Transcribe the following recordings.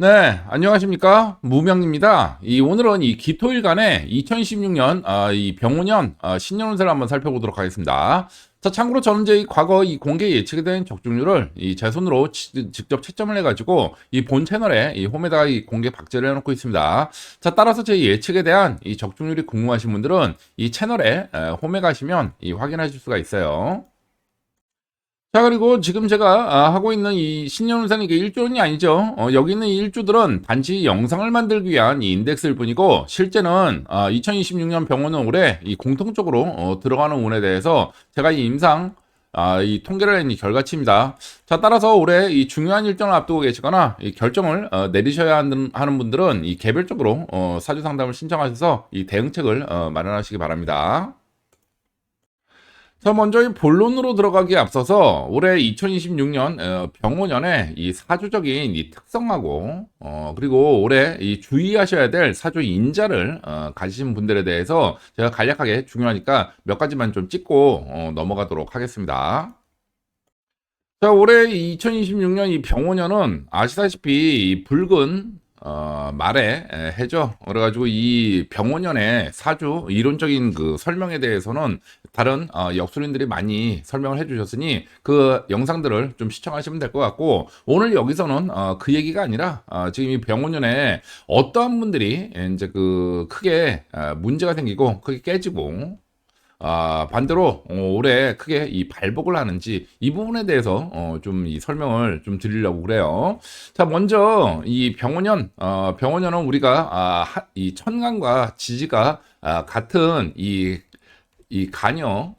네, 안녕하십니까? 무명입니다. 오늘은 이 기토일간의 2016년 이 병오년 신년운세를 한번 살펴보도록 하겠습니다. 자, 참고로 저는 이제 과거 이 공개 예측에 대한 적중률을 제 손으로 직접 채점을 해가지고 이 본 채널에 이 홈에다가 이 공개 박제를 해놓고 있습니다. 자, 따라서 제 예측에 대한 이 적중률이 궁금하신 분들은 이 채널에 홈에 가시면 확인하실 수가 있어요. 자, 그리고 지금 제가 하고 있는 이 신년운세는 이게 일주일이 아니죠. 여기 있는 이 일주들은 단지 영상을 만들기 위한 이 인덱스일 뿐이고, 실제는 2026년 병원은 올해 이 공통적으로 들어가는 운에 대해서 제가 이 임상 이 통계를 낸 이 결과치입니다. 자, 따라서 올해 이 중요한 일정을 앞두고 계시거나 이 결정을 내리셔야 하는 분들은 이 개별적으로 사주 상담을 신청하셔서 이 대응책을 마련하시기 바랍니다. 자, 먼저 이 본론으로 들어가기에 앞서서 올해 2026년 병오년의 이 사주적인 이 특성하고 그리고 올해 이 주의하셔야 될 사주 인자를 가지신 분들에 대해서 제가 간략하게 중요하니까 몇 가지만 좀 찍고 넘어가도록 하겠습니다. 자, 올해 2026년 이 병오년은 아시다시피 이 붉은 말의 해죠. 그래가지고 이 병오년의 사주 이론적인 그 설명에 대해서는 다른 역술인들이 많이 설명을 해주셨으니 그 영상들을 좀 시청하시면 될 것 같고, 오늘 여기서는 그 얘기가 아니라 지금 이 병오년에 어떠한 분들이 이제 그 크게 문제가 생기고 크게 깨지고 반대로 올해 크게 이 발복을 하는지 이 부분에 대해서 좀 이 설명을 좀 드리려고 그래요. 자, 먼저 이 병원년은 우리가 이 천간과 지지가 같은 이 간여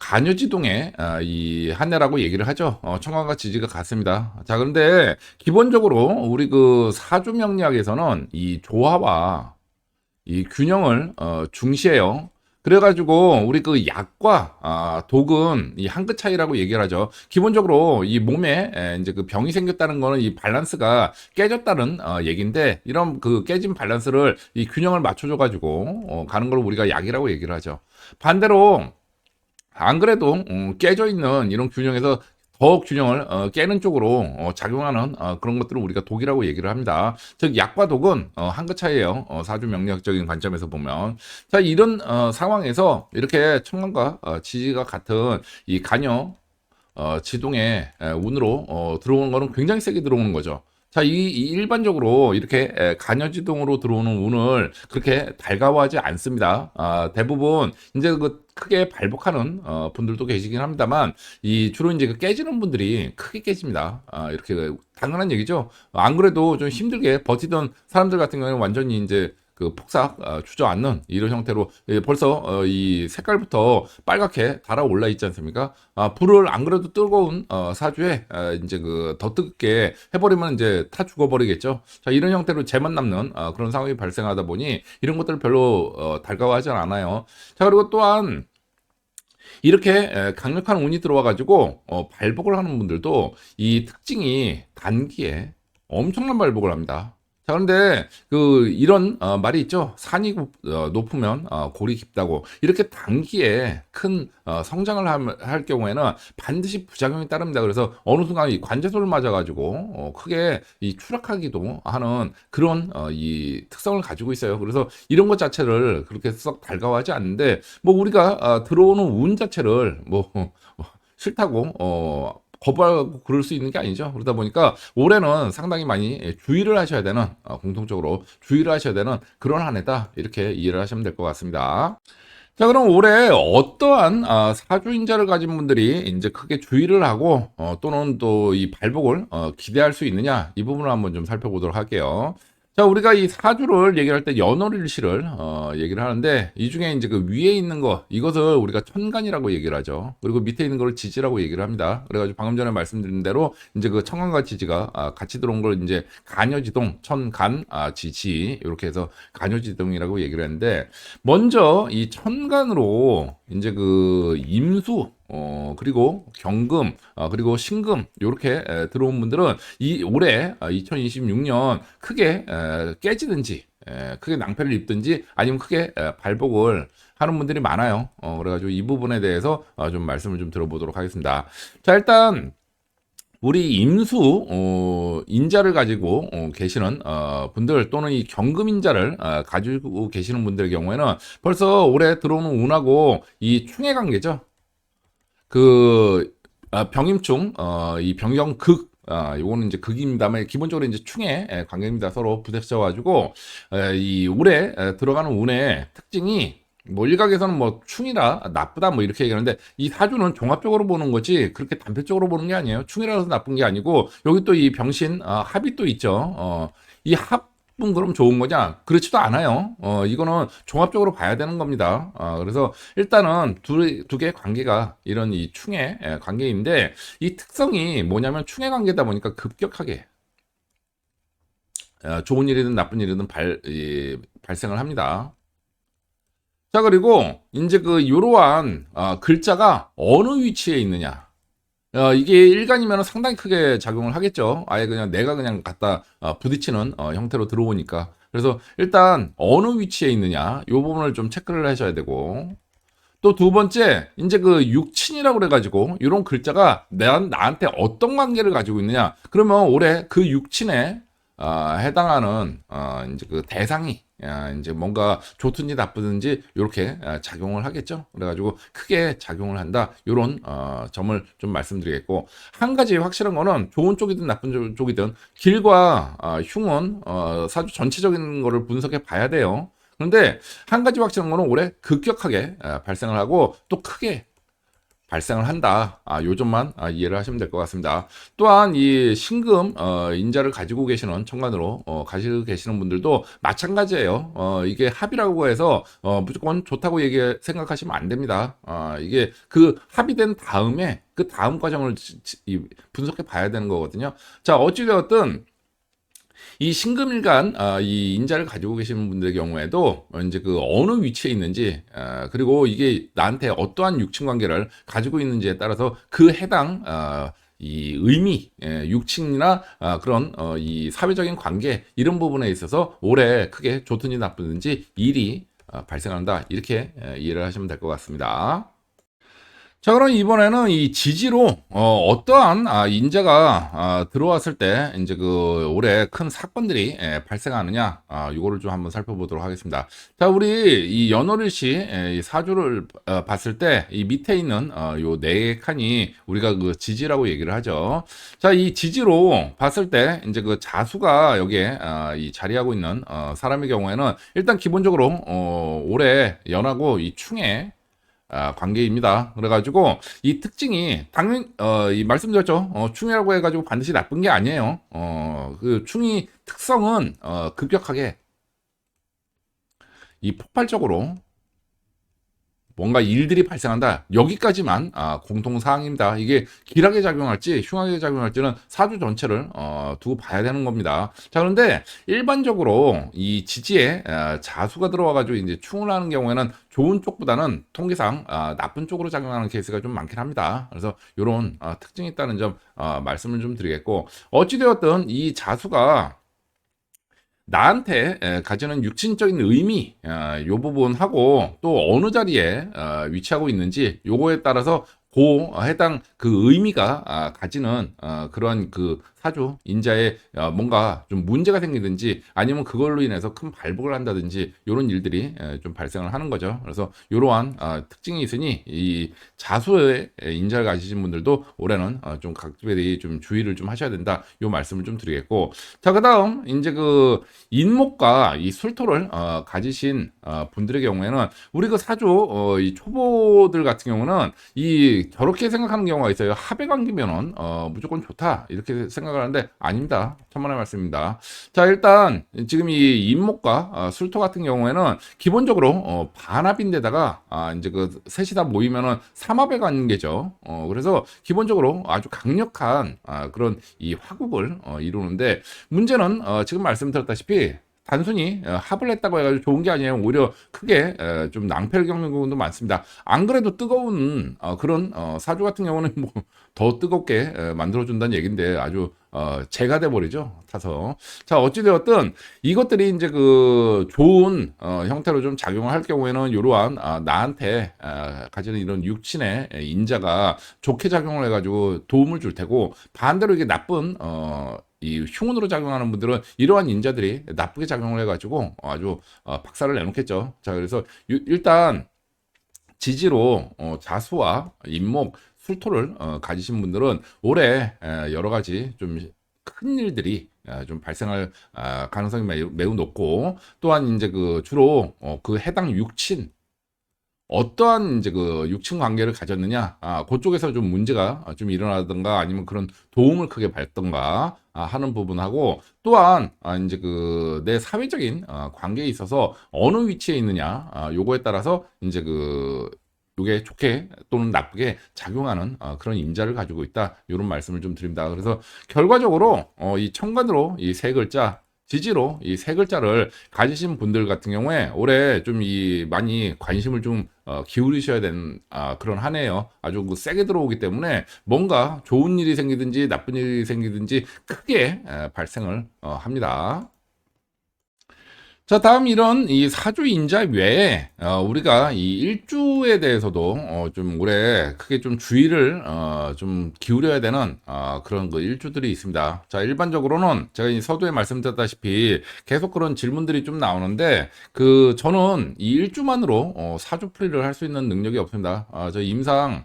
간여지동의 이 한해라고 얘기를 하죠. 청간과 지지가 같습니다. 자, 그런데 기본적으로 우리 그 사주 명리학에서는 이 조화와 이 균형을 중시해요. 그래가지고 우리 그 약과 독은 이 한 끗 차이라고 얘기를 하죠. 기본적으로 이 몸에 이제 그 병이 생겼다는 거는 이 밸런스가 깨졌다는 얘기인데, 이런 그 깨진 밸런스를 이 균형을 맞춰줘가지고 가는 걸 우리가 약이라고 얘기를 하죠. 반대로 안 그래도 깨져 있는 이런 균형에서 더 균형을 깨는 쪽으로 작용하는 그런 것들을 우리가 독이라고 얘기를 합니다. 즉 약과 독은 한 끗 차이예요. 사주 명리학적인 관점에서 보면. 자, 이런 상황에서 이렇게 천간과 지지가 같은 이 간여 지동의 운으로 들어오는 거는 굉장히 세게 들어오는 거죠. 자, 이 일반적으로 이렇게 간여지동으로 들어오는 운을 그렇게 달가워하지 않습니다. 대부분 이제 그 크게 발복하는 분들도 계시긴 합니다만, 이 주로 이제 그 깨지는 분들이 크게 깨집니다. 이렇게 당연한 얘기죠. 안 그래도 좀 힘들게 버티던 사람들 같은 경우는 완전히 이제 그 폭삭 주저앉는 이런 형태로 벌써 이 색깔부터 빨갛게 달아올라 있지 않습니까? 불을 안 그래도 뜨거운 사주에 이제 그 더 뜨겁게 해버리면 이제 타 죽어버리겠죠. 자, 이런 형태로 재만 남는 그런 상황이 발생하다 보니 이런 것들을 별로 달가워하지 않아요. 자, 그리고 또한 이렇게 강력한 운이 들어와가지고 발복을 하는 분들도 이 특징이 단기에 엄청난 발복을 합니다. 자, 그런데 그 이런 말이 있죠. 산이 높으면 골이 깊다고. 이렇게 단기에 큰 성장을 할 경우에는 반드시 부작용이 따릅니다. 그래서 어느 순간 이 관제소를 맞아가지고 크게 이 추락하기도 하는 그런 이 특성을 가지고 있어요. 그래서 이런 것 자체를 그렇게 썩 달가워하지 않는데, 뭐 우리가 들어오는 운 자체를 뭐 싫다고 거부하고 그럴 수 있는 게 아니죠. 그러다 보니까 올해는 상당히 많이 주의를 하셔야 되는, 공통적으로 주의를 하셔야 되는 그런 한 해다, 이렇게 이해를 하시면 될 것 같습니다. 자, 그럼 올해 어떠한 사주인자를 가진 분들이 이제 크게 주의를 하고 또는 또 이 발복을 기대할 수 있느냐, 이 부분을 한번 좀 살펴보도록 할게요. 자, 우리가 이 사주를 얘기할 때 연월일시를 얘기를 하는데, 이 중에 이제 그 위에 있는 거, 이것을 우리가 천간이라고 얘기를 하죠. 그리고 밑에 있는 거를 지지라고 얘기를 합니다. 그래가지고 방금 전에 말씀드린 대로 이제 그 천간과 지지가 같이 들어온 걸 이제 간여지동, 천간, 지지, 이렇게 해서 간여지동이라고 얘기를 했는데, 먼저 이 천간으로 이제 그 임수, 그리고 경금, 그리고 신금, 요렇게 들어온 분들은 이 올해 2026년 크게 깨지든지 크게 낭패를 입든지 아니면 크게 발복을 하는 분들이 많아요. 그래가지고 이 부분에 대해서 좀 말씀을 좀 들어보도록 하겠습니다. 자, 일단 우리 임수 인자를 가지고 계시는 분들 또는 이 경금 인자를 가지고 계시는 분들의 경우에는 벌써 올해 들어오는 운하고 이 충의 관계죠. 그 병임충 이 병경극 요거는 이제 극입니다만 기본적으로 이제 충의 관계입니다. 서로 부딪혀 가지고 이 올해 들어가는 운의 특징이 뭐 일각에서는 뭐 충이라 나쁘다 뭐 이렇게 얘기하는데 이 사주는 종합적으로 보는 거지 그렇게 단편적으로 보는 게 아니에요. 충이라서 나쁜 게 아니고 여기 또 이 병신 합이 또 있죠. 이 합은 그럼 좋은 거냐? 그렇지도 않아요. 이거는 종합적으로 봐야 되는 겁니다. 그래서 일단은 두 개의 관계가 이런 이 충의 관계인데 이 특성이 뭐냐면 충의 관계다 보니까 급격하게 좋은 일이든 나쁜 일이든 발생을 합니다. 자, 그리고 이제 그 이러한 글자가 어느 위치에 있느냐. 이게 일간이면 상당히 크게 작용을 하겠죠. 아예 그냥 내가 그냥 갖다 부딪히는 형태로 들어오니까. 그래서 일단 어느 위치에 있느냐. 이 부분을 좀 체크를 하셔야 되고. 또 두 번째, 이제 그 육친이라고 그래가지고 이런 글자가 나한테 어떤 관계를 가지고 있느냐. 그러면 올해 그 육친에 해당하는 이제 그 대상이 이제 뭔가 좋든지 나쁘든지 이렇게 작용을 하겠죠. 그래가지고 크게 작용을 한다. 이런 점을 좀 말씀드리겠고 한 가지 확실한 거는 좋은 쪽이든 나쁜 쪽이든 길과 흉은 사주 전체적인 거를 분석해 봐야 돼요. 그런데 한 가지 확실한 거는 올해 급격하게 발생을 하고 또 크게 발생을 한다. 요 점만 이해를 하시면 될 것 같습니다. 또한 이 신금 인자를 가지고 계시는 천간으로 가지고 계시는 분들도 마찬가지예요. 이게 합이라고 해서 무조건 좋다고 생각하시면 안 됩니다. 이게 그 합의된 다음에 그 다음 과정을 분석해 봐야 되는 거거든요. 자, 어찌되었든 이 신금일간 이 인자를 가지고 계시는 분들의 경우에도 이제 그 어느 위치에 있는지 그리고 이게 나한테 어떠한 육친 관계를 가지고 있는지에 따라서 그 해당 이 의미, 육친이나 그런 이 사회적인 관계 이런 부분에 있어서 올해 크게 좋든지 나쁘든지 일이 발생한다 이렇게 이해를 하시면 될 것 같습니다. 자, 그럼 이번에는 이 지지로 떠한 인재가 들어왔을 때 이제 그 올해 큰 사건들이 발생하느냐 이거를 좀 한번 살펴보도록 하겠습니다. 자, 우리 이 연월일시 이 사주를 봤을 때 이 밑에 있는 요 네 칸이 우리가 그 지지라고 얘기를 하죠. 자, 이 지지로 봤을 때 이제 그 자수가 여기에 이 자리하고 있는 사람의 경우에는 일단 기본적으로 올해 연하고 이 충에 관계입니다. 그래가지고 이 특징이 당연히 이 말씀드렸죠. 충이라고 해가지고 반드시 나쁜 게 아니에요. 그 충이 특성은 급격하게 이 폭발적으로 뭔가 일들이 발생한다. 여기까지만 공통사항입니다. 이게 길하게 작용할지 흉하게 작용할지는 사주 전체를 두고 봐야 되는 겁니다. 자, 그런데 일반적으로 이 지지에 자수가 들어와가지고 이제 충을 하는 경우에는 좋은 쪽보다는 통계상 나쁜 쪽으로 작용하는 케이스가 좀 많긴 합니다. 그래서 이런 특징이 있다는 점 말씀을 좀 드리겠고 어찌되었든 이 자수가 나한테 가지는 육신적인 의미 요 부분하고 또 어느 자리에 위치하고 있는지 요거에 따라서 해당 그 의미가 가지는 그런 그 사주 인자에 뭔가 좀 문제가 생기든지 아니면 그걸로 인해서 큰 발복을 한다든지 이런 일들이 좀 발생을 하는 거죠. 그래서 이러한 특징이 있으니 이 자수의 인자를 가지신 분들도 올해는 좀 각별히 좀 주의를 좀 하셔야 된다. 이 말씀을 좀 드리겠고, 자, 그다음 이제 그 인목과 이 술토를 가지신 분들의 경우에는 우리 그 사주 이 초보들 같은 경우는 이 저렇게 생각하는 경우가 있어요. 합의 관계면은 무조건 좋다 이렇게 생각을 하는데 아닙니다. 천만의 말씀입니다. 자, 일단 지금 이 인목과 술토 같은 경우에는 기본적으로 반합인데다가 이제 그 셋이 다 모이면은 삼합의 관계죠. 그래서 기본적으로 아주 강력한 그런 이 화국을 이루는데 문제는 지금 말씀드렸다시피 단순히 합을 했다고 해가지고 좋은 게 아니에요. 오히려 크게 좀 낭패를 겪는 부분도 많습니다. 안 그래도 뜨거운 그런 사주 같은 경우는 뭐 더 뜨겁게 만들어준다는 얘긴데 아주 재가 돼버리죠. 타서. 자, 어찌되었든 이것들이 이제 그 좋은 형태로 좀 작용을 할 경우에는 이러한 나한테 가지는 이런 육신의 인자가 좋게 작용을 해가지고 도움을 줄 테고, 반대로 이게 나쁜 이 흉운으로 작용하는 분들은 이러한 인자들이 나쁘게 작용을 해가지고 아주 박살을 내놓겠죠. 자, 그래서 일단 지지로 자수와 임목, 술토를 가지신 분들은 올해 여러 가지 좀 큰 일들이 좀 발생할 가능성이 매우 높고, 또한 이제 그 주로 그 해당 육친, 어떠한 이제 그 육친 관계를 가졌느냐, 그쪽에서 좀 문제가 좀 일어나든가 아니면 그런 도움을 크게 받던가 하는 부분하고, 또한 이제 그 내 사회적인 관계에 있어서 어느 위치에 있느냐, 요거에 따라서 이제 그 요게 좋게 또는 나쁘게 작용하는 그런 임자를 가지고 있다, 이런 말씀을 좀 드립니다. 그래서 결과적으로 이 천간으로 이 세 글자, 지지로 이 세 글자를 가지신 분들 같은 경우에 올해 좀 이 많이 관심을 좀 기울이셔야 되는 그런 한 해예요. 아주 그 세게 들어오기 때문에 뭔가 좋은 일이 생기든지 나쁜 일이 생기든지 크게 발생을 합니다. 자, 다음 이런 이 사주 인자 외에 우리가 이 일주에 대해서도 좀 올해 크게 좀 주의를 좀 기울여야 되는 그런 그 일주들이 있습니다. 자, 일반적으로는 제가 이 서두에 말씀드렸다시피 계속 그런 질문들이 좀 나오는데, 그 저는 이 일주만으로 사주 풀이를 할 수 있는 능력이 없습니다. 저 임상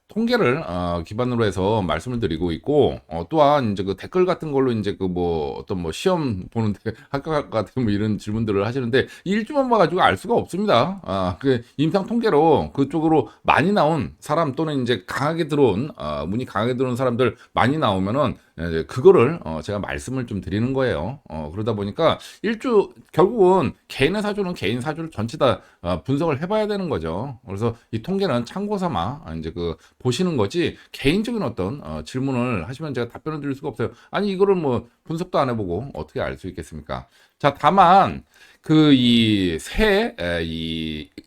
통계를 기반으로 해서 말씀을 드리고 있고, 또한 이제 그 댓글 같은 걸로 이제 그 뭐 어떤 뭐 시험 보는데 학과 같은 뭐 이런 질문들을 하시는데, 이 일주만 봐가지고 알 수가 없습니다. 그 임상 통계로 그쪽으로 많이 나온 사람 또는 이제 강하게 들어온 문이 강하게 들어온 사람들 많이 나오면은 이제 그거를 제가 말씀을 좀 드리는 거예요. 그러다 보니까 일주 결국은 개인의 사주는 개인 사주를 전체 다 분석을 해봐야 되는 거죠. 그래서 이 통계는 참고 삼아 이제 그 보시는 거지, 개인적인 어떤 질문을 하시면 제가 답변을 드릴 수가 없어요. 아니 이거를 뭐 분석도 안 해보고 어떻게 알 수 있겠습니까? 자, 다만 그 이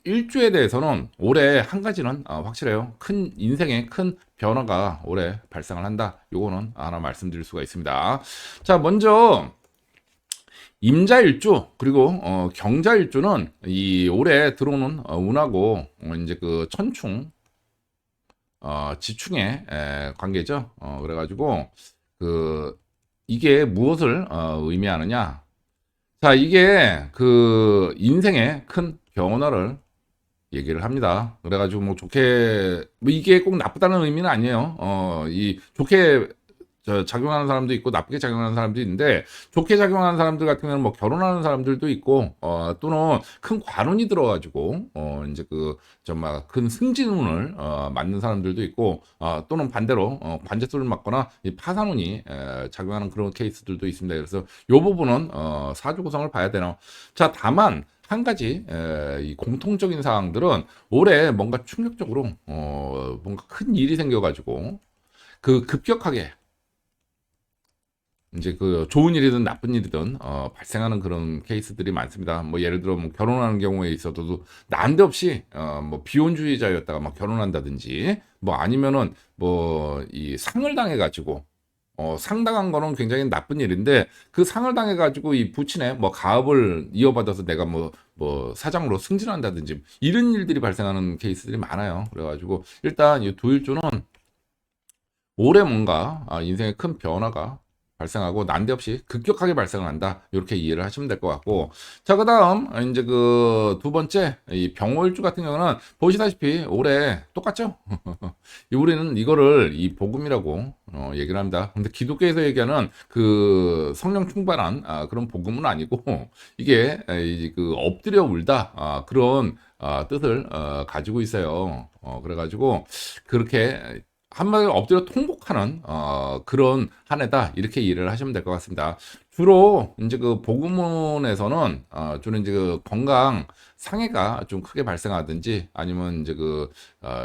일주에 대해서는 올해 한 가지는 확실해요. 큰 인생의 큰 변화가 올해 발생을 한다. 요거는 하나 말씀드릴 수가 있습니다. 자, 먼저 임자일주 그리고 경자일주는 이 올해 들어오는 운하고 이제 그 천충 지충의 관계죠. 그래가지고 그 이게 무엇을 의미하느냐? 자, 이게 그 인생의 큰 변화를 얘기를 합니다. 그래가지고 뭐 좋게 뭐 이게 꼭 나쁘다는 의미는 아니에요. 이 좋게 작용하는 사람도 있고 나쁘게 작용하는 사람도 있는데, 좋게 작용하는 사람들 같은 경우는 뭐 결혼하는 사람들도 있고 또는 큰 관운이 들어가지고 이제 그 정말 큰 승진운을 맞는 사람들도 있고, 또는 반대로 관제수를 맞거나 이 파산운이 작용하는 그런 케이스들도 있습니다. 그래서 요 부분은 사주 구성을 봐야 되나. 자, 다만 한 가지 이 공통적인 사항들은 올해 뭔가 충격적으로 뭔가 큰 일이 생겨가지고 그 급격하게 이제 그 좋은 일이든 나쁜 일이든 발생하는 그런 케이스들이 많습니다. 뭐 예를 들어 뭐 결혼하는 경우에 있어도 난데없이 뭐 비혼주의자였다가 막 결혼한다든지, 뭐 아니면은 뭐 이 상을 당해가지고 상당한 거는 굉장히 나쁜 일인데, 그 상을 당해가지고 이 부친의 뭐 가업을 이어받아서 내가 뭐 사장으로 승진한다든지 이런 일들이 발생하는 케이스들이 많아요. 그래가지고 일단 이 두일주는 올해 뭔가 인생의 큰 변화가 발생하고 난데없이 급격하게 발생을 한다, 이렇게 이해를 하시면 될 것 같고. 자, 그 다음 이제 그 두 번째 이 병월주 같은 경우는 보시다시피 올해 똑같죠. 우리는 이거를 이 복음이라고 얘기를 합니다. 근데 기독교에서 얘기하는 그 성령 충만한 그런 복음은 아니고, 이게 그 엎드려 울다 그런 뜻을 가지고 있어요. 그래가지고 그렇게 한마디로 엎드려 통곡하는 그런 한 해다, 이렇게 이해를 하시면 될 것 같습니다. 주로 이제 그 복음론에서는 주로 이제 그 건강 상해가 좀 크게 발생하든지 아니면 이제 그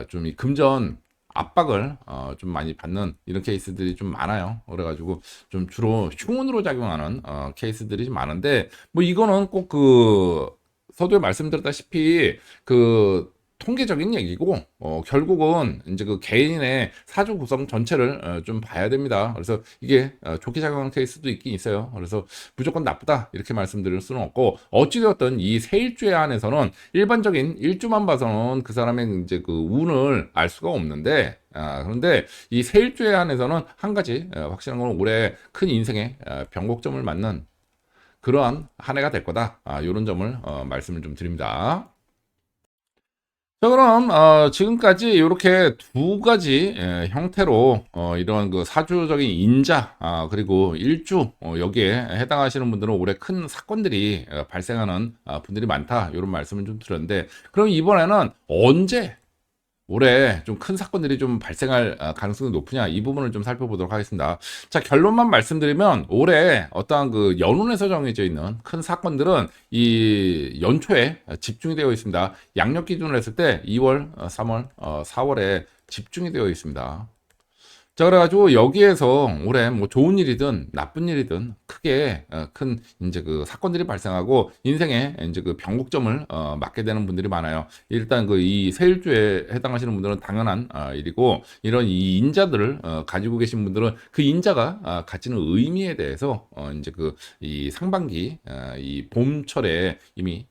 좀 이 금전 압박을 좀 많이 받는 이런 케이스들이 좀 많아요. 그래가지고 좀 주로 흉운으로 작용하는 케이스들이 좀 많은데 뭐 이거는 꼭 그 서두에 말씀드렸다시피 그 통계적인 얘기고 결국은 이제 그 개인의 사주 구성 전체를 좀 봐야 됩니다. 그래서 이게 좋게 작용하는 케이스도 있긴 있어요. 그래서 무조건 나쁘다 이렇게 말씀드릴 수는 없고 어찌되었든 이 세일주에 한해서는 일반적인 일주만 봐서는 그 사람의 이제 그 운을 알 수가 없는데 그런데 이 세일주에 한해서는 한 가지 확실한 건 올해 큰 인생의 변곡점을 맞는 그러한 한 해가 될 거다. 이런 점을 말씀을 좀 드립니다. 자, 그럼 지금까지 이렇게 두 가지 형태로 이런 그 사주적인 인자 그리고 일주 여기에 해당하시는 분들은 올해 큰 사건들이 발생하는 분들이 많다 이런 말씀을 좀 드렸는데 그럼 이번에는 언제 올해 좀 큰 사건들이 좀 발생할 가능성이 높으냐 이 부분을 좀 살펴보도록 하겠습니다. 자, 결론만 말씀드리면 올해 어떠한 그 연운에서 정해져 있는 큰 사건들은 이 연초에 집중이 되어 있습니다. 양력 기준으로 했을 때 2월, 3월, 4월에 집중이 되어 있습니다. 자, 그래가지고 여기에서 올해 뭐 좋은 일이든 나쁜 일이든 크게 큰 이제 그 사건들이 발생하고 인생에 이제 그 변곡점을 맞게 되는 분들이 많아요. 일단 그 이 세일주에 해당하시는 분들은 당연한 일이고 이런 이 인자들을 가지고 계신 분들은 그 인자가 가지는 의미에 대해서 이제 그 이 상반기 이 봄철에 이미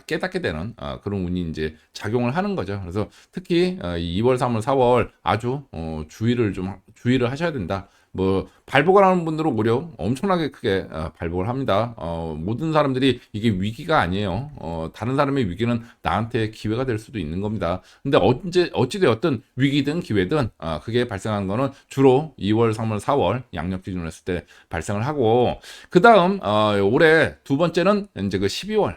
깨닫게 되는 그런 운이 이제 작용을 하는 거죠. 그래서 특히 2월, 3월, 4월 아주 주의를 하셔야 된다. 뭐 발복을 하는 분들은 오히려 엄청나게 크게 발복을 합니다. 모든 사람들이 이게 위기가 아니에요. 다른 사람의 위기는 나한테 기회가 될 수도 있는 겁니다. 근데 어찌되었든 위기든 기회든 그게 발생하는 거는 주로 2월, 3월, 4월 양력 기준으로 했을 때 발생을 하고 그 다음 올해 두 번째는 이제 그 12월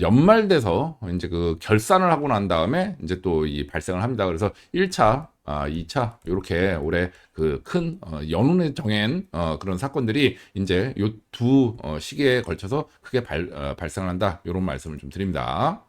연말 돼서 이제 그 결산을 하고 난 다음에 이제 또 이 발생을 합니다. 그래서 1차, 2차 이렇게 올해 그 큰 연운에 정한 그런 사건들이 이제 요 두 시기에 걸쳐서 크게 발생을 한다. 이런 말씀을 좀 드립니다.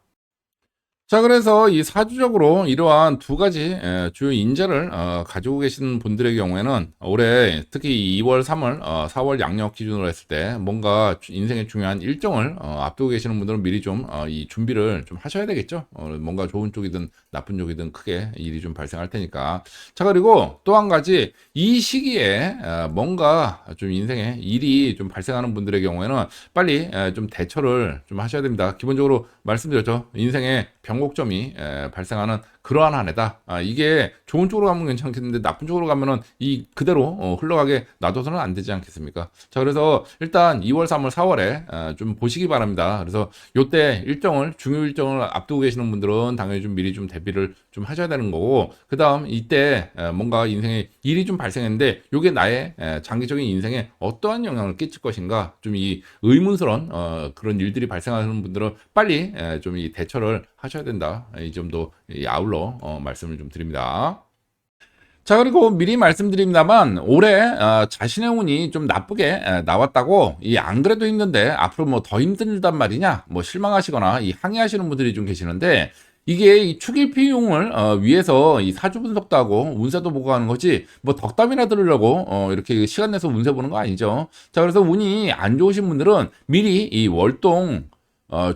자, 그래서 이 사주적으로 이러한 두 가지 주요 인재를 가지고 계신 분들의 경우에는 올해 특히 2월, 3월, 4월 양력 기준으로 했을 때 뭔가 인생의 중요한 일정을 앞두고 계시는 분들은 미리 좀 이 준비를 좀 하셔야 되겠죠. 뭔가 좋은 쪽이든 나쁜 쪽이든 크게 일이 좀 발생할 테니까. 자, 그리고 또 한 가지 이 시기에 뭔가 좀 인생에 일이 좀 발생하는 분들의 경우에는 빨리 좀 대처를 좀 하셔야 됩니다. 기본적으로 말씀드렸죠. 인생에 변곡점이 발생하는 그러한 한 해다. 이게 좋은 쪽으로 가면 괜찮겠는데 나쁜 쪽으로 가면은 이 그대로 흘러가게 놔둬서는 안 되지 않겠습니까? 자, 그래서 일단 2월, 3월, 4월에 좀 보시기 바랍니다. 그래서 요때 중요 일정을 앞두고 계시는 분들은 당연히 좀 미리 좀 대비를 좀 하셔야 되는 거고, 그 다음 이때 뭔가 인생에 일이 좀 발생했는데 요게 나의 장기적인 인생에 어떠한 영향을 끼칠 것인가 좀 이 의문스러운 그런 일들이 발생하는 분들은 빨리 좀 이 대처를 하셔야 된다. 이 점도 아울러 말씀을 좀 드립니다. 자, 그리고 미리 말씀드립니다만 올해 자신의 운이 좀 나쁘게 나왔다고 이 안 그래도 힘든데 앞으로 뭐 더 힘들단 말이냐 뭐 실망하시거나 이 항의하시는 분들이 좀 계시는데 이게 이 축일피용을 위해서 이 사주 분석도 하고 운세도 보고 하는 거지 뭐 덕담이나 들으려고 이렇게 시간 내서 운세 보는 거 아니죠. 자, 그래서 운이 안 좋으신 분들은 미리 이 월동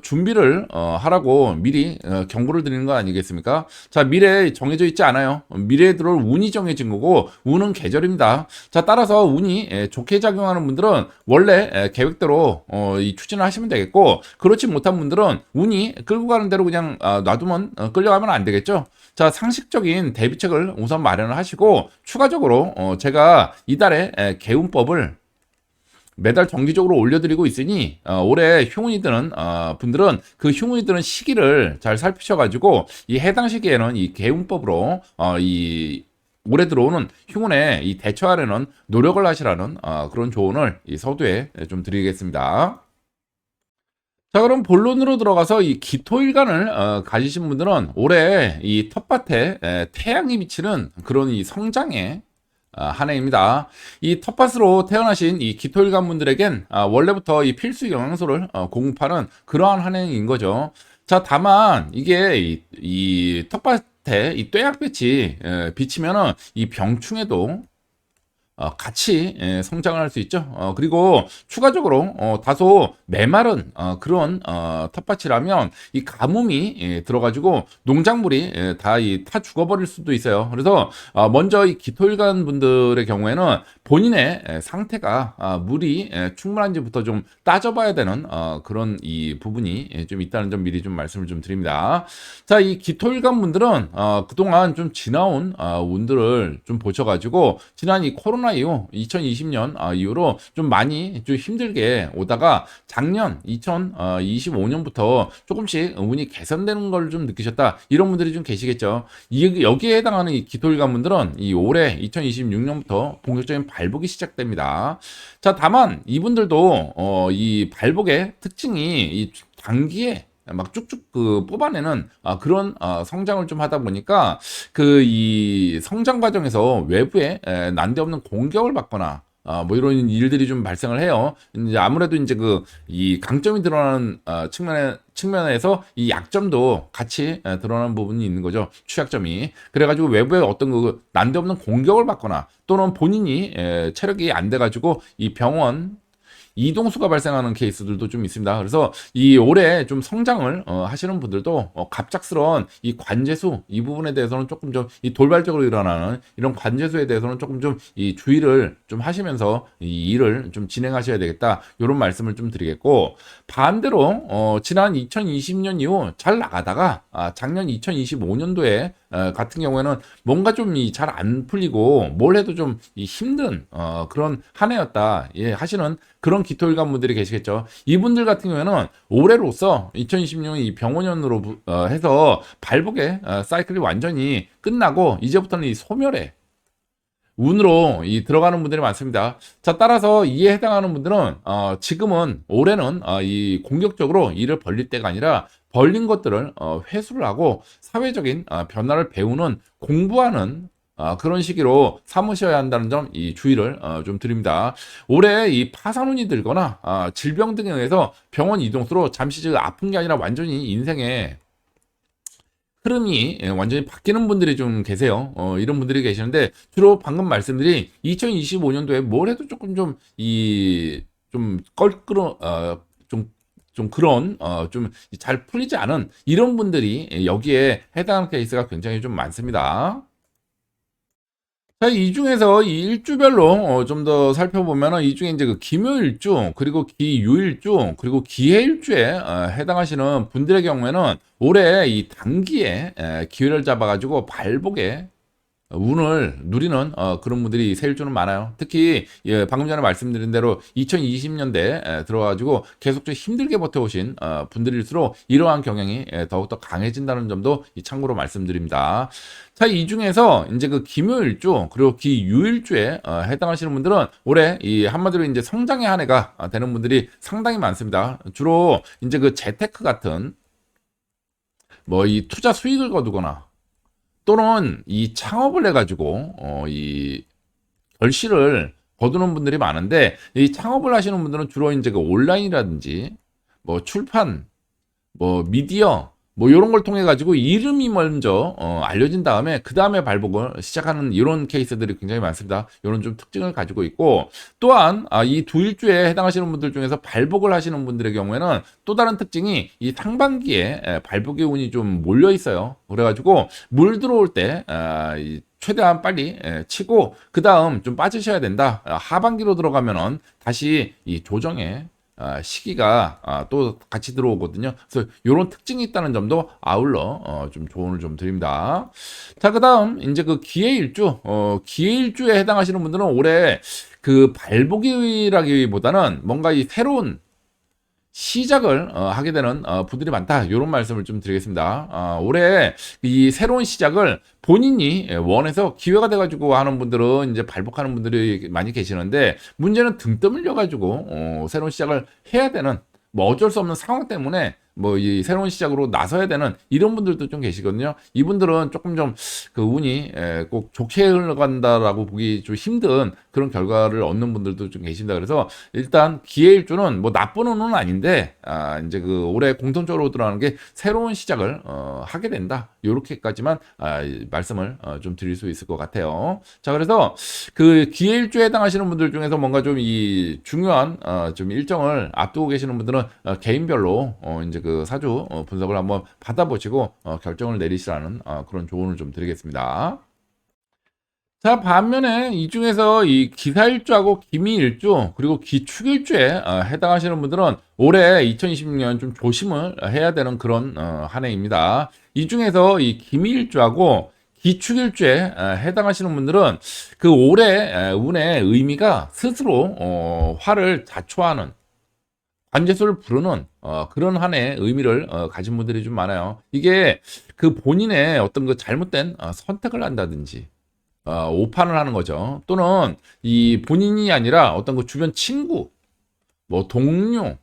준비를 하라고 미리 경고를 드리는 거 아니겠습니까? 자, 미래 정해져 있지 않아요. 미래에 들어올 운이 정해진 거고 운은 계절입니다. 자, 따라서 운이 좋게 작용하는 분들은 원래 계획대로 이 추진을 하시면 되겠고 그렇지 못한 분들은 운이 끌고 가는 대로 그냥 놔두면 끌려가면 안 되겠죠. 자, 상식적인 대비책을 우선 마련을 하시고 추가적으로 제가 이달에 개운법을 매달 정기적으로 올려드리고 있으니 올해 흉운이 드는 분들은 그 흉운이 드는 시기를 잘 살피셔가지고 이 해당 시기에는 이 개운법으로 이 올해 들어오는 흉운에 이 대처하려는 노력을 하시라는 그런 조언을 이 서두에 좀 드리겠습니다. 자, 그럼 본론으로 들어가서 이 기토일간을 가지신 분들은 올해 이 텃밭에 태양이 비치는 그런 이 성장에 한 해입니다. 이 텃밭으로 태어나신 이 기토일관 분들에겐 원래부터 이 필수 영양소를 공급하는 그러한 한 해인 거죠. 자, 다만 이게 이 텃밭 끝에 이 뙤약볕이 비치면은 이 병충해도 같이 성장을 할 수 있죠. 그리고 추가적으로 다소 메마른 그런 텃밭이라면 이 가뭄이 들어가지고 농작물이 다 타 죽어버릴 수도 있어요. 그래서 먼저 이 기토일관 분들의 경우에는 본인의 상태가 물이 충분한지부터 좀 따져봐야 되는 그런 이 부분이 좀 있다는 점 미리 좀 말씀을 좀 드립니다. 자, 이 기토일관 분들은 그동안 좀 지나온 운들을 좀 보셔가지고 지난 이 코로나 이후 2020년 이후로 좀 많이 좀 힘들게 오다가 작년 2025년부터 조금씩 운이 개선되는 걸 좀 느끼셨다, 이런 분들이 좀 계시겠죠. 여기에 해당하는 이 기토일관 분들은 이 올해 2026년부터 본격적인 발복이 시작됩니다. 자, 다만 이분들도 이 발복의 특징이 이 단기에 막 쭉쭉 뽑아내는 그런 성장을 좀 하다 보니까 그 이 성장 과정에서 외부에 난데없는 공격을 받거나 뭐 이런 일들이 좀 발생을 해요. 이제 아무래도 이제 그 이 강점이 드러나는 측면에서 이 약점도 같이 드러나는 부분이 있는 거죠. 취약점이. 그래가지고 외부에 어떤 그 난데없는 공격을 받거나 또는 본인이 체력이 안 돼가지고 이 병원 이동수가 발생하는 케이스들도 좀 있습니다. 그래서 이 올해 좀 성장을 하시는 분들도 갑작스러운 이 관제수 이 부분에 대해서는 조금 좀 이 돌발적으로 일어나는 이런 관제수에 대해서는 조금 좀 이 주의를 좀 하시면서 이 일을 좀 진행하셔야 되겠다, 이런 말씀을 좀 드리겠고, 반대로 지난 2020년 이후 잘 나가다가 작년 2025년도에 같은 경우에는 뭔가 좀 잘 안 풀리고 뭘 해도 좀 이 힘든 그런 한 해였다, 예, 하시는 그런 기토일관 분들이 계시겠죠. 이분들 같은 경우에는 올해로서 2026년 이 병원년으로 해서 발복의 사이클이 완전히 끝나고 이제부터는 이 소멸의 운으로 이 들어가는 분들이 많습니다. 자, 따라서 이에 해당하는 분들은 지금은 올해는 이 공격적으로 일을 벌릴 때가 아니라 벌린 것들을 회수를 하고 사회적인 변화를 배우는, 공부하는 그런 시기로 삼으셔야 한다는 점 이 주의를 좀 드립니다. 올해 이 파산운이 들거나 질병 등에 의해서 병원 이동수로 잠시 아픈 게 아니라 완전히 인생의 흐름이 완전히 바뀌는 분들이 좀 계세요. 이런 분들이 계시는데 주로 방금 말씀드린 2025년도에 뭘 해도 조금 좀 이 좀 껄끄러 좀 그런 좀 잘 풀리지 않은 이런 분들이 여기에 해당하는 케이스가 굉장히 좀 많습니다. 자, 이 중에서 이 일주별로 좀 더 살펴보면은 이 중에 이제 그 기묘일주, 그리고 기유일주, 그리고 기해일주에 해당하시는 분들의 경우에는 올해 이 단기에 기회를 잡아가지고 발복에 운을 누리는 그런 분들이 세일주는 많아요. 특히 예, 방금 전에 말씀드린 대로 2020년대 들어가지고 계속 좀 힘들게 버텨오신 분들일수록 이러한 경향이 더욱더 강해진다는 점도 참고로 말씀드립니다. 자, 이 중에서 이제 그 기묘일주 그리고 기유일주에 해당하시는 분들은 올해 이 한마디로 이제 성장의 한 해가 되는 분들이 상당히 많습니다. 주로 이제 그 재테크 같은 뭐 이 투자 수익을 거두거나 또는 이 창업을 해가지고 이 결실을 거두는 분들이 많은데, 이 창업을 하시는 분들은 주로 이제 그 온라인이라든지 뭐 출판, 뭐 미디어 뭐 이런 걸 통해 가지고 이름이 먼저 알려진 다음에 그 다음에 발복을 시작하는 이런 케이스들이 굉장히 많습니다. 이런 좀 특징을 가지고 있고, 또한 이 두 일주에 해당하시는 분들 중에서 발복을 하시는 분들의 경우에는 또 다른 특징이 이 상반기에 발복의 운이 좀 몰려 있어요. 그래가지고 물 들어올 때 최대한 빨리 치고 그 다음 좀 빠지셔야 된다. 하반기로 들어가면은 다시 이 조정에 시기가 또 같이 들어오거든요. 그래서 이런 특징이 있다는 점도 아울러 좀 조언을 좀 드립니다. 자, 그 다음 이제 그 기해일주, 기해일주에 해당하시는 분들은 올해 그 발복이라기보다는 뭔가 이 새로운 시작을 하게 되는 분들이 많다, 이런 말씀을 좀 드리겠습니다. 올해 이 새로운 시작을 본인이 원해서 기회가 돼가지고 하는 분들은 이제 발복하는 분들이 많이 계시는데, 문제는 등 떠밀려 가지고 새로운 시작을 해야 되는 뭐 어쩔 수 없는 상황 때문에 뭐 이 새로운 시작으로 나서야 되는 이런 분들도 좀 계시거든요. 이분들은 조금 좀 그 운이 꼭 좋게 흘러간다라고 보기 좀 힘든 그런 결과를 얻는 분들도 좀 계신다. 그래서 일단 기해일주는 뭐 나쁜 운은 아닌데 이제 그 올해 공통적으로 들어가는 게 새로운 시작을 하게 된다. 요렇게까지만 말씀을 좀 드릴 수 있을 것 같아요. 자, 그래서 그 기해일주에 해당하시는 분들 중에서 뭔가 좀 이 중요한 좀 일정을 앞두고 계시는 분들은 개인별로 이제 그 사주 분석을 한번 받아보시고 결정을 내리시라는 그런 조언을 좀 드리겠습니다. 자, 반면에 이 중에서 이 기사일주하고 기미일주 그리고 기축일주에 해당하시는 분들은 올해 2026년 좀 조심을 해야 되는 그런 한 해입니다. 이 중에서 이 기미일주하고 기축일주에 해당하시는 분들은 그 올해 운의 의미가 스스로 화를 자초하는 관제수를 부르는 그런 한 해의 의미를 가진 분들이 좀 많아요. 이게 그 본인의 어떤 그 잘못된 선택을 한다든지 오판을 하는 거죠. 또는 이 본인이 아니라 어떤 그 주변 친구, 뭐 동료,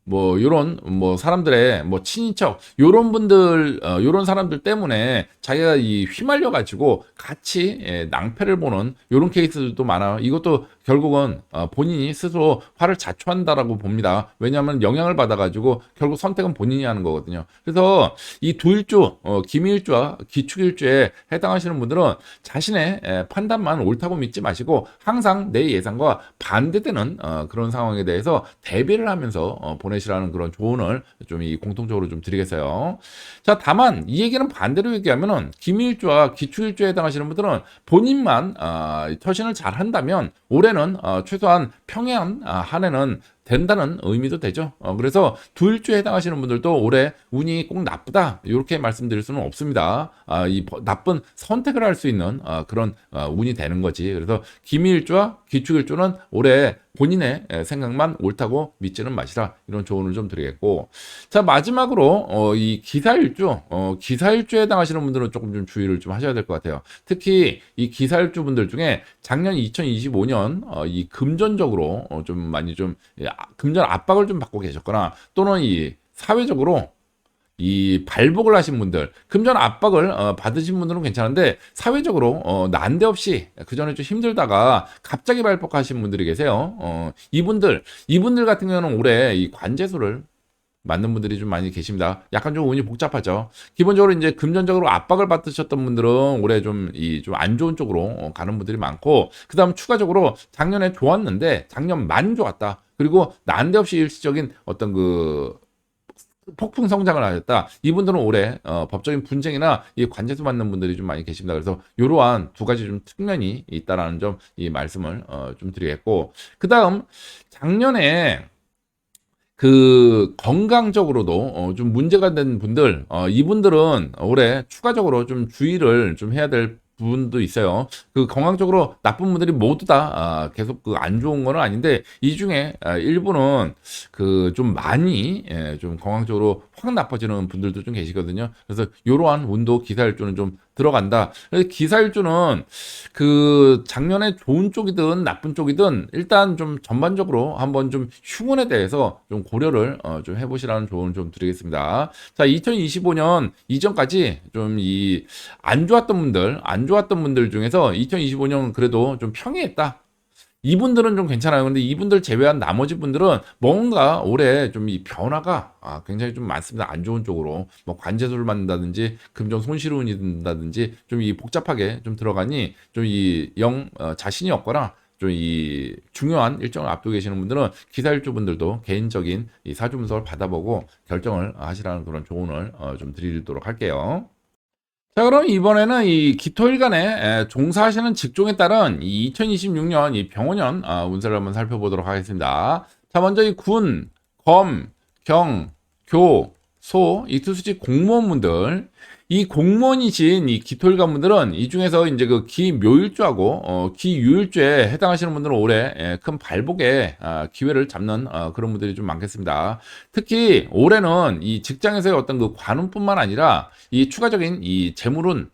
뭐 요런 뭐 사람들의 뭐 친인척 요런 분들 요런 사람들 때문에 자기가 이 휘말려 가지고 같이 낭패를 보는 요런 케이스들도 많아요. 이것도 결국은 본인이 스스로 화를 자초한다라고 봅니다. 왜냐하면 영향을 받아 가지고 결국 선택은 본인이 하는 거거든요. 그래서 이 두일주 기미일주와 기축일주에 해당하시는 분들은 자신의 판단만 옳다고 믿지 마시고 항상 내 예상과 반대되는 그런 상황에 대해서 대비를 하면서 보내시라는 그런 조언을 좀 이 공통적으로 좀 드리겠어요. 자, 다만 이 얘기는 반대로 얘기하면은 기미일주와 기축일주에 해당하시는 분들은 본인만 처신을 잘 한다면 올해는 최소한 평해한 한 해는 된다는 의미도 되죠. 그래서 두일주에 해당하시는 분들도 올해 운이 꼭 나쁘다 이렇게 말씀드릴 수는 없습니다. 이 나쁜 선택을 할 수 있는 그런 운이 되는 거지. 그래서 기미일주와 기축일주는 올해 본인의 생각만 옳다고 믿지는 마시라 이런 조언을 좀 드리겠고, 자, 마지막으로 이 기사일주 기사일주에 해당하시는 분들은 조금 좀 주의를 좀 하셔야 될 것 같아요. 특히 이 기사일주 분들 중에 작년 2025년 이 금전적으로 좀 많이 좀 금전 압박을 좀 받고 계셨거나 또는 이 사회적으로 이 발복을 하신 분들, 금전 압박을 받으신 분들은 괜찮은데 사회적으로 난데없이 그 전에 좀 힘들다가 갑자기 발복하신 분들이 계세요. 이분들 같은 경우는 올해 이 관제수를 맞는 분들이 좀 많이 계십니다. 약간 좀 운이 복잡하죠. 기본적으로 이제 금전적으로 압박을 받으셨던 분들은 올해 좀 이 좀 안 좋은 쪽으로 가는 분들이 많고, 그다음 추가적으로 작년에 좋았는데 작년만 좋았다. 그리고 난데없이 일시적인 어떤 그 폭풍 성장을 하셨다. 이분들은 올해 법적인 분쟁이나 이 관제수 받는 분들이 좀 많이 계십니다. 그래서 이러한 두 가지 좀 측면이 있다라는 점 이 말씀을 좀 드리겠고, 그다음 작년에 그 건강적으로도 좀 문제가 된 분들, 이분들은 올해 추가적으로 좀 주의를 좀 해야 될 부분도 있어요. 그 건강적으로 나쁜 분들이 모두 다 계속 그 안 좋은 거는 아닌데 이 중에 일부는 그 좀 많이 좀 건강적으로 확 나빠지는 분들도 좀 계시거든요. 그래서 이러한 운도 기사일주는 좀 들어간다. 그래서 기사일주는 그 작년에 좋은 쪽이든 나쁜 쪽이든 일단 좀 전반적으로 한번 좀 휴문에 대해서 좀 고려를 좀 해보시라는 조언을 좀 드리겠습니다. 자, 2025년 이전까지 좀 이 안 좋았던 분들 중에서 2025년 그래도 좀 평이했다. 이분들은 좀 괜찮아요. 근데 이분들 제외한 나머지 분들은 뭔가 올해 좀 이 변화가 굉장히 좀 많습니다. 안 좋은 쪽으로 뭐 관제소를 만든다든지 금전 손실운이 든다든지 좀 이 복잡하게 좀 들어가니 좀 이 자신이 없거나 좀 이 중요한 일정을 앞두고 계시는 분들은 기사일주 분들도 개인적인 이 사주 분석을 받아보고 결정을 하시라는 그런 조언을 좀 드리도록 할게요. 자, 그럼 이번에는 이 기토일간에 종사하시는 직종에 따른 이 2026년 이 병원년 운세를 한번 살펴보도록 하겠습니다. 자, 먼저 이 군, 검, 경, 교, 소, 이 투수직 공무원분들, 이 공무원이신 이 기토일간 분들은 이 중에서 이제 그 기묘일주하고 기유일주에 해당하시는 분들은 올해 큰 발복의 기회를 잡는 그런 분들이 좀 많겠습니다. 특히 올해는 이 직장에서의 어떤 그 관운뿐만 아니라 이 추가적인 이 재물운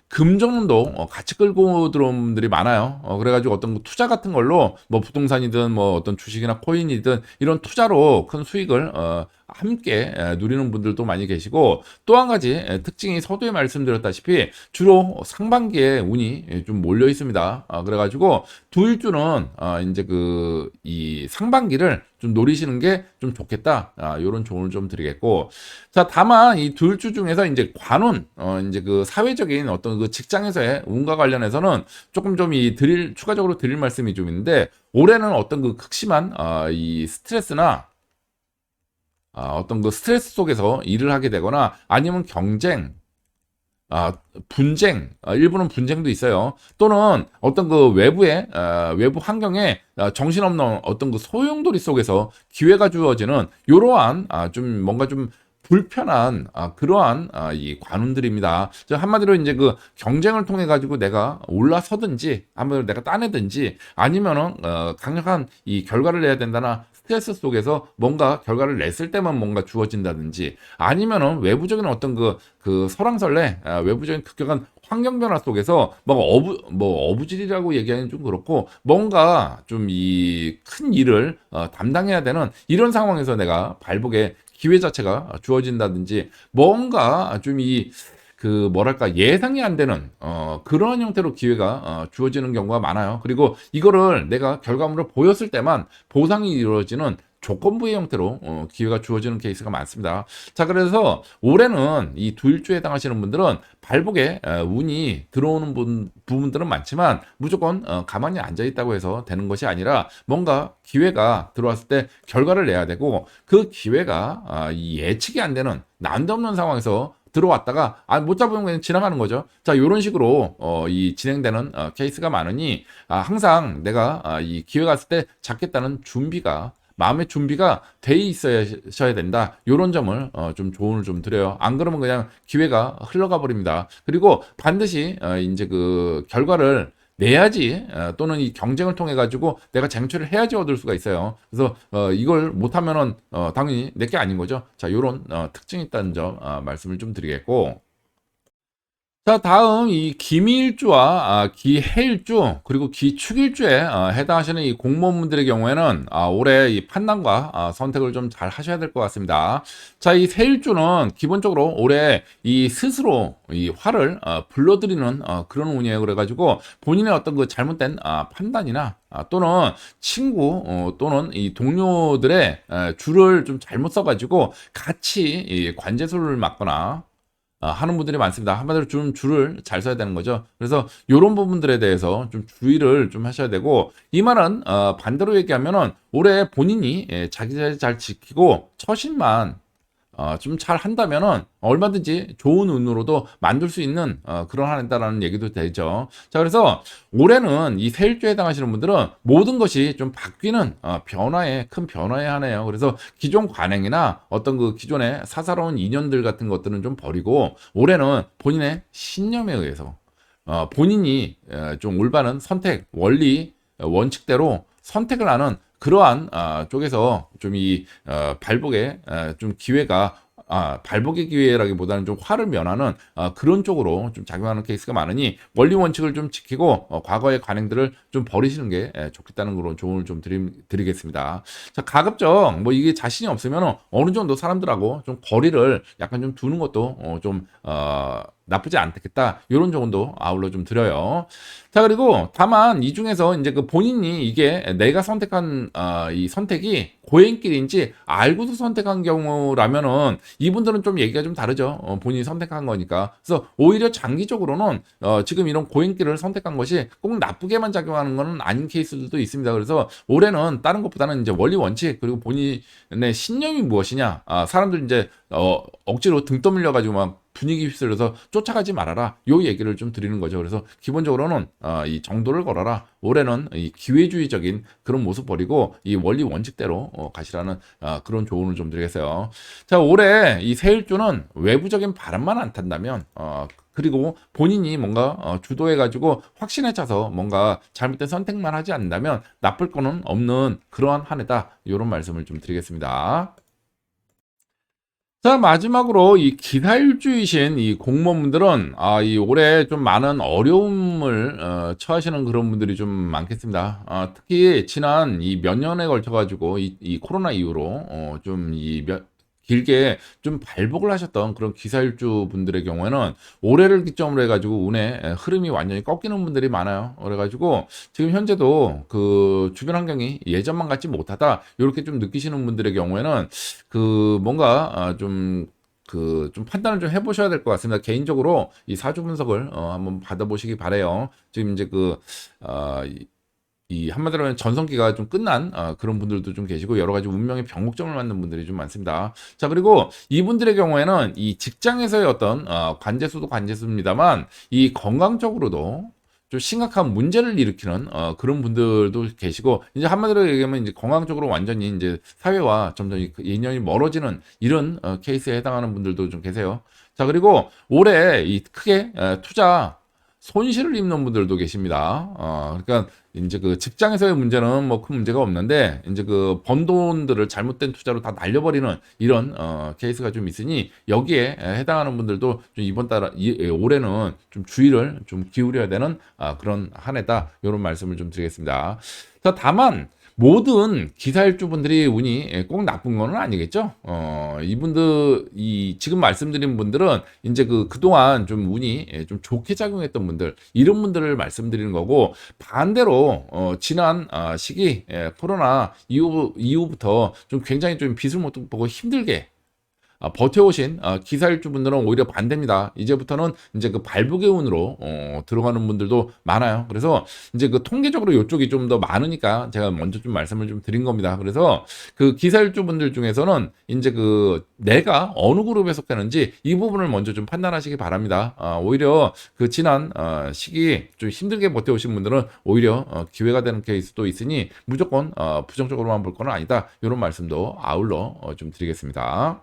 금전운도 같이 끌고 들어온 분들이 많아요. 그래가지고 어떤 그 투자 같은 걸로 뭐 부동산이든 뭐 어떤 주식이나 코인이든 이런 투자로 큰 수익을 함께 누리는 분들도 많이 계시고, 또 한 가지 특징이 서두에 말씀드렸다시피 주로 상반기에 운이 좀 몰려 있습니다. 그래가지고 두 일주는 이제 이 상반기를 좀 노리시는 게 좀 좋겠다. 요런 조언을 좀 드리겠고. 자, 다만 이 두 일주 중에서 이제 관운, 이제 사회적인 어떤 직장에서의 운과 관련해서는 조금 좀 추가적으로 드릴 말씀이 좀 있는데, 올해는 어떤 극심한 이 스트레스나 어떤 스트레스 속에서 일을 하게 되거나 아니면 경쟁, 분쟁, 일부는 분쟁도 있어요. 또는 어떤 외부 환경에 정신없는 어떤 소용돌이 속에서 기회가 주어지는 이러한 좀 뭔가 좀 불편한 그러한 이 관운들입니다. 한마디로 이제 경쟁을 통해 가지고 내가 올라서든지 한마디로 내가 따내든지 아니면은 강력한 이 결과를 내야 된다나 스트레스 속에서 뭔가 결과를 냈을 때만 뭔가 주어진다든지 아니면은 외부적인 어떤 설왕설래 외부적인 급격한 환경 변화 속에서 어부질이라고 얘기하기는 좀 그렇고 뭔가 좀 이 큰 일을 담당해야 되는 이런 상황에서 내가 발복의 기회 자체가 주어진다든지 뭔가 좀 뭐랄까 예상이 안 되는 그런 형태로 기회가 주어지는 경우가 많아요. 그리고 이거를 내가 결과물을 보였을 때만 보상이 이루어지는 조건부의 형태로 기회가 주어지는 케이스가 많습니다. 자, 그래서 올해는 이 두 일주에 해당하시는 분들은 발복에 운이 들어오는 부분들은 많지만 무조건 가만히 앉아 있다고 해서 되는 것이 아니라 뭔가 기회가 들어왔을 때 결과를 내야 되고 그 기회가 이 예측이 안 되는 난데없는 상황에서 들어왔다가 못 잡으면 그냥 지나가는 거죠. 자, 이런 식으로 이 진행되는 케이스가 많으니 항상 내가 이 기회가 왔을 때 잡겠다는 마음의 준비가 돼 있어야 된다. 이런 점을 좀 조언을 좀 드려요. 안 그러면 그냥 기회가 흘러가 버립니다. 그리고 반드시 이제 결과를 내야지 또는 이 경쟁을 통해 가지고 내가 쟁취를 해야지 얻을 수가 있어요. 그래서 이걸 못하면은 당연히 내 게 아닌 거죠. 자, 요런 특징이 있다는 점 말씀을 좀 드리겠고. 자, 다음 이 기미일주와 기해일주 그리고 기축일주에 해당하시는 이 공무원분들의 경우에는 올해 이 판단과 선택을 좀 잘 하셔야 될 것 같습니다. 자, 이 세일주는 기본적으로 올해 이 스스로 이 화를 불러들이는 그런 운이에요. 그래가지고 본인의 어떤 잘못된 판단이나 또는 친구 또는 이 동료들의 줄을 좀 잘못 써가지고 같이 이 관제소를 맞거나 하는 분들이 많습니다. 한마디로 좀 줄을 잘 서야 되는 거죠. 그래서 이런 부분들에 대해서 좀 주의를 좀 하셔야 되고, 이 말은 반대로 얘기하면은 올해 본인이 자기 자리 잘 지키고 처신만 좀 잘 한다면은 얼마든지 좋은 운으로도 만들 수 있는 그런 한 해다라는 얘기도 되죠. 자, 그래서 올해는 이 세일주에 해당하시는 분들은 모든 것이 좀 바뀌는 큰 변화의 한 해예요. 그래서 기존 관행이나 어떤 기존의 사사로운 인연들 같은 것들은 좀 버리고 올해는 본인의 신념에 의해서 본인이 좀 올바른 선택, 원리, 원칙대로 선택을 하는 그러한 쪽에서 좀 발복의 좀 기회가 발복의 기회라기보다는 좀 화를 면하는 그런 쪽으로 좀 작용하는 케이스가 많으니 원리 원칙을 좀 지키고 과거의 관행들을 좀 버리시는 게 좋겠다는 그런 조언을 좀 드리겠습니다. 자, 가급적 이게 자신이 없으면 어느 정도 사람들하고 좀 거리를 약간 좀 두는 것도 나쁘지 않겠다. 이런 조언도 아울러 좀 드려요. 자, 그리고 다만 이 중에서 이제 본인이 이게 내가 선택한 이 선택이 고행길인지 알고도 선택한 경우라면은 이분들은 좀 얘기가 좀 다르죠. 본인이 선택한 거니까. 그래서 오히려 장기적으로는 지금 이런 고행길을 선택한 것이 꼭 나쁘게만 작용하는 것은 아닌 케이스들도 있습니다. 그래서 올해는 다른 것보다는 이제 원리 원칙 그리고 본인의 신념이 무엇이냐. 사람들 이제 억지로 등 떠밀려 가지고 막 분위기 휩쓸려서 쫓아가지 말아라. 요 얘기를 좀 드리는 거죠. 그래서 기본적으로는 이 정도를 걸어라. 올해는 이 기회주의적인 그런 모습 버리고 이 원리 원칙대로 가시라는 그런 조언을 좀 드리겠어요. 자, 올해 이 세일주는 외부적인 바람만 안 탄다면 그리고 본인이 뭔가 주도해가지고 확신에 차서 뭔가 잘못된 선택만 하지 않는다면 나쁠 거는 없는 그러한 한 해다. 이런 말씀을 좀 드리겠습니다. 자, 마지막으로 이 기사일주이신 이 공무원분들은 이 올해 좀 많은 어려움을 처하시는 그런 분들이 좀 많겠습니다. 특히 지난 이 몇 년에 걸쳐 가지고 이 코로나 이후로 길게 좀 발복을 하셨던 그런 기사일주 분들의 경우에는 올해를 기점으로 해가지고 운의 흐름이 완전히 꺾이는 분들이 많아요. 그래가지고 지금 현재도 그 주변 환경이 예전만 같지 못하다 이렇게 좀 느끼시는 분들의 경우에는 그 뭔가 좀 판단을 좀 해보셔야 될 것 같습니다. 개인적으로 이 사주 분석을 한번 받아보시기 바래요. 지금 이제 어, 이 한마디로 하면 전성기가 좀 끝난 그런 분들도 좀 계시고 여러 가지 운명의 변곡점을 맞는 분들이 좀 많습니다. 자, 그리고 이분들의 경우에는 이 직장에서의 어떤 관제수도 관제수입니다만 이 건강적으로도 좀 심각한 문제를 일으키는 그런 분들도 계시고 이제 한마디로 얘기하면 이제 건강적으로 완전히 이제 사회와 점점 인연이 멀어지는 이런 케이스에 해당하는 분들도 좀 계세요. 자, 그리고 올해 이 크게 투자 손실을 입는 분들도 계십니다. 그러니까 이제 그 직장에서의 문제는 뭐 큰 문제가 없는데 이제 그 번 돈들을 잘못된 투자로 다 날려버리는 이런 케이스가 좀 있으니 여기에 해당하는 분들도 좀 이번 달 올해는 좀 주의를 좀 기울여야 되는 그런 한 해다 이런 말씀을 좀 드리겠습니다. 자, 다만 모든 기사일주분들이 운이 꼭 나쁜 건 아니겠죠? 이분들, 지금 말씀드린 분들은 이제 그동안 좀 운이 좀 좋게 작용했던 분들, 이런 분들을 말씀드리는 거고, 반대로, 지난 시기, 코로나 이후부터 좀 굉장히 좀 빛을 못 보고 힘들게 버텨오신 기사일주분들은 오히려 반대입니다. 이제부터는 이제 그 발복의 운으로 들어가는 분들도 많아요. 그래서 이제 그 통계적으로 이쪽이 좀 더 많으니까 제가 먼저 좀 말씀을 좀 드린 겁니다. 그래서 그 기사일주분들 중에서는 이제 그 내가 어느 그룹에 속하는지 이 부분을 먼저 좀 판단하시기 바랍니다. 오히려 그 지난 시기 좀 힘들게 버텨오신 분들은 오히려 기회가 되는 케이스도 있으니 무조건 부정적으로만 볼 건 아니다. 이런 말씀도 아울러 좀 드리겠습니다.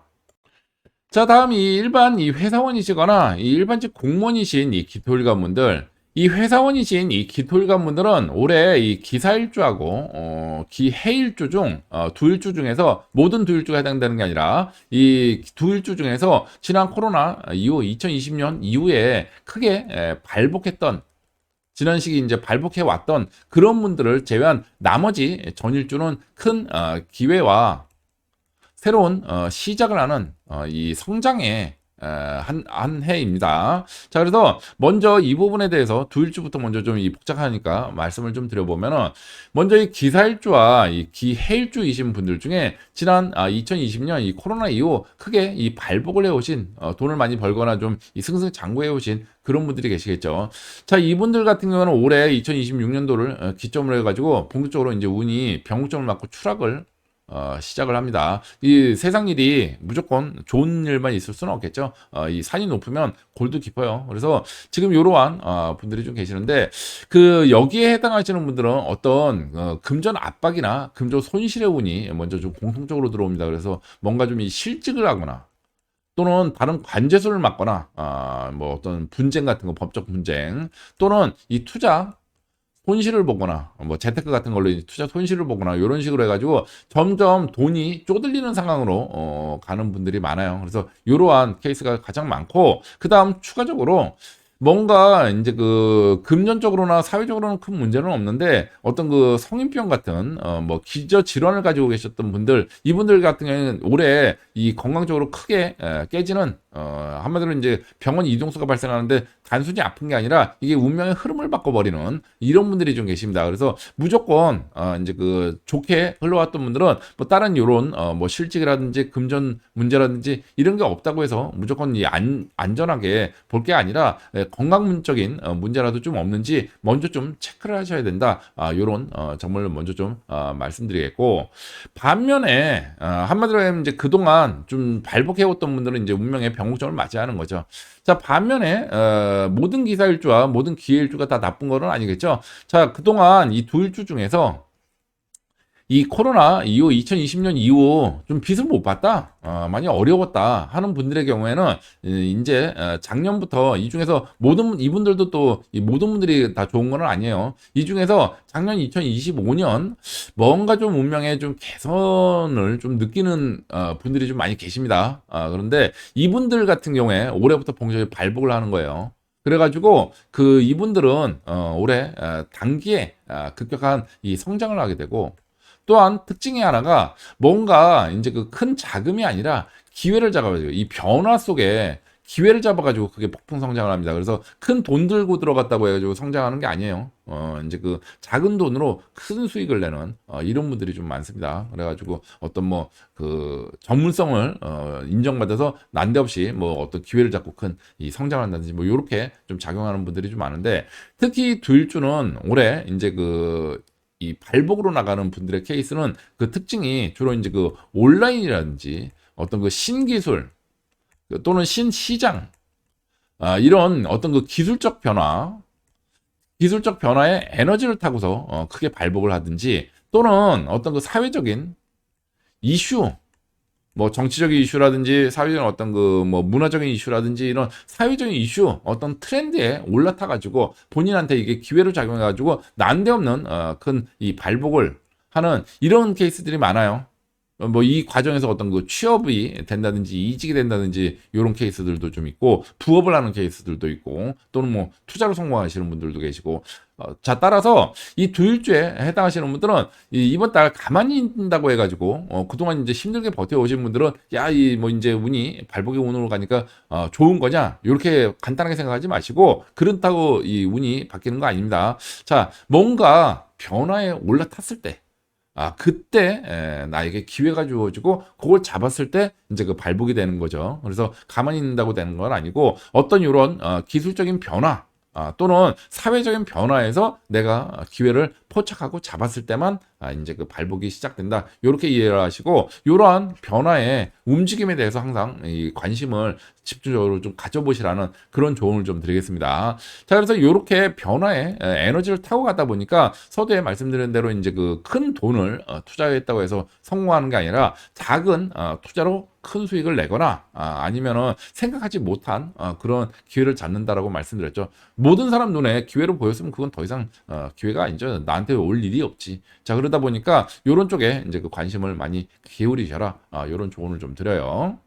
자, 다음 이 일반 이 회사원이시거나 이 일반직 공무원이신 이 기토일관분들, 이 회사원이신 이 기토일관분들은 올해 이 기사일주하고 기해일주 중 두 일주 중에서 모든 두 일주가 해당되는 게 아니라 이 두 일주 중에서 지난 코로나 이후 2020년 이후에 크게 발복했던 지난 시기 이제 발복해 왔던 그런 분들을 제외한 나머지 전일주는 큰 기회와 새로운 시작을 하는 이 성장의 한 해입니다. 자, 그래서 먼저 이 부분에 대해서 두 일주부터 먼저 좀 이 복잡하니까 말씀을 좀 드려보면은 먼저 이 기사일주와 이 기해일주이신 분들 중에 지난 2020년 이 코로나 이후 크게 이 발복을 해오신 돈을 많이 벌거나 좀 이 승승장구해 오신 그런 분들이 계시겠죠. 자, 이분들 같은 경우는 올해 2026년도를 기점으로 해가지고 본격적으로 이제 운이 변곡점을 맞고 추락을 시작을 합니다. 이 세상 일이 무조건 좋은 일만 있을 수는 없겠죠. 이 산이 높으면 골도 깊어요. 그래서 지금 이러한 분들이 좀 계시는데 그 여기에 해당하시는 분들은 어떤 금전 압박이나 금전 손실의 운이 먼저 좀 공통적으로 들어옵니다. 그래서 뭔가 좀 이 실직을 하거나 또는 다른 관제소를 맡거나 뭐 어떤 분쟁 같은 거 법적 분쟁 또는 이 투자 손실을 보거나 뭐 재테크 같은 걸로 투자 손실을 보거나 이런 식으로 해가지고 점점 돈이 쪼들리는 상황으로 가는 분들이 많아요. 그래서 이러한 케이스가 가장 많고 그 다음 추가적으로 뭔가 이제 그 금전적으로나 사회적으로는 큰 문제는 없는데 어떤 그 성인병 같은 뭐 기저 질환을 가지고 계셨던 분들 이분들 같은 경우에는 올해 이 건강적으로 크게 깨지는 한마디로 이제 병원 이동수가 발생하는데 단순히 아픈 게 아니라 이게 운명의 흐름을 바꿔버리는 이런 분들이 좀 계십니다. 그래서 무조건 이제 그 좋게 흘러왔던 분들은 뭐 다른 요런 뭐 실직이라든지 금전 문제라든지 이런 게 없다고 해서 무조건 이 안전하게 볼 게 아니라 건강적인 문제라도 좀 없는지 먼저 좀 체크를 하셔야 된다. 요런 정말 먼저 좀 말씀드리겠고 반면에 한마디로 하면 이제 그동안 좀 발복해왔던 분들은 이제 운명의 병목점을 맞이하는 거죠. 자, 반면에 모든 기사일주와 모든 기해일주가 다 나쁜 거는 아니겠죠. 자, 그동안 이 두 일주 중에서 이 코로나 이후 2020년 이후 좀 빚을 못 봤다, 많이 어려웠다 하는 분들의 경우에는 이제 작년부터 이 중에서 모든 이분들도 또 이 모든 분들이 다 좋은 건 아니에요. 이 중에서 작년 2025년 뭔가 좀 운명에 좀 개선을 좀 느끼는 분들이 좀 많이 계십니다. 그런데 이분들 같은 경우에 올해부터 본격적으로 발복을 하는 거예요. 그래가지고 그 이분들은 올해 단기에 급격한 이 성장을 하게 되고 또한 특징이 하나가 뭔가 이제 그 큰 자금이 아니라 기회를 잡아가지고 이 변화 속에 기회를 잡아가지고 그게 폭풍 성장을 합니다. 그래서 큰 돈 들고 들어갔다고 해가지고 성장하는 게 아니에요. 이제 그 작은 돈으로 큰 수익을 내는 이런 분들이 좀 많습니다. 그래가지고 어떤 뭐 그 전문성을 인정받아서 난데없이 뭐 어떤 기회를 잡고 큰 이 성장한다든지 뭐 이렇게 좀 작용하는 분들이 좀 많은데, 특히 두일주는 올해 이제 그 이 발복으로 나가는 분들의 케이스는 그 특징이 주로 이제 그 온라인이라든지 어떤 그 신기술 또는 신시장, 이런 어떤 그 기술적 변화에 에너지를 타고서 크게 발복을 하든지, 또는 어떤 그 사회적인 이슈, 뭐 정치적인 이슈라든지 사회적인 어떤 그 뭐 문화적인 이슈라든지 이런 사회적인 이슈 어떤 트렌드에 올라타 가지고 본인한테 이게 기회로 작용해 가지고 난데없는 큰 이 발복을 하는 이런 케이스들이 많아요. 뭐 이 과정에서 어떤 그 취업이 된다든지 이직이 된다든지 이런 케이스들도 좀 있고, 부업을 하는 케이스들도 있고, 또는 뭐 투자로 성공하시는 분들도 계시고, 자, 따라서 이 두일주에 해당하시는 분들은 이번 달 가만히 있는다고 해가지고 그동안 이제 힘들게 버텨오신 분들은 야, 이 뭐 이제 운이 발복의 운으로 가니까 좋은 거냐, 이렇게 간단하게 생각하지 마시고, 그렇다고 이 운이 바뀌는 거 아닙니다. 자, 뭔가 변화에 올라탔을 때, 그때 나에게 기회가 주어지고 그걸 잡았을 때 이제 그 발복이 되는 거죠. 그래서 가만히 있는다고 되는 건 아니고, 어떤 이런 기술적인 변화, 또는 사회적인 변화에서 내가 기회를 포착하고 잡았을 때만 이제 그 발복이 시작된다. 이렇게 이해를 하시고, 이러한 변화의 움직임에 대해서 항상 이 관심을 집중적으로 좀 가져보시라는 그런 조언을 좀 드리겠습니다. 자, 그래서 이렇게 변화에 에너지를 타고 가다 보니까 서두에 말씀드린 대로 이제 그 큰 돈을 투자했다고 해서 성공하는 게 아니라 작은 투자로 큰 수익을 내거나 아니면은 생각하지 못한 그런 기회를 잡는다라고 말씀드렸죠. 모든 사람 눈에 기회로 보였으면 그건 더 이상 기회가 아니죠. 나한테 올 일이 없지. 자, 그러다 보니까 이런 쪽에 이제 그 관심을 많이 기울이셔라. 이런 조언을 좀 드려요.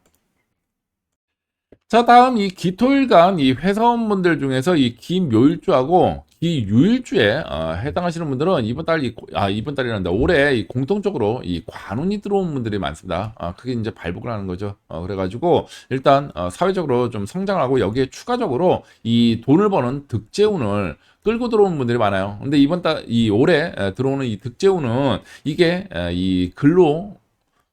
자, 다음 이 기토일간 이 회사원분들 중에서 이 기묘일주하고 기유일주에 해당하시는 분들은 이번 달이란다. 올해 이 공통적으로 이 관운이 들어온 분들이 많습니다. 그게 이제 발복을 하는 거죠. 그래가지고 일단 사회적으로 좀 성장하고 여기에 추가적으로 이 돈을 버는 득재운을 끌고 들어오는 분들이 많아요. 근데 이 올해 들어오는 이 득재운은 이게 이 근로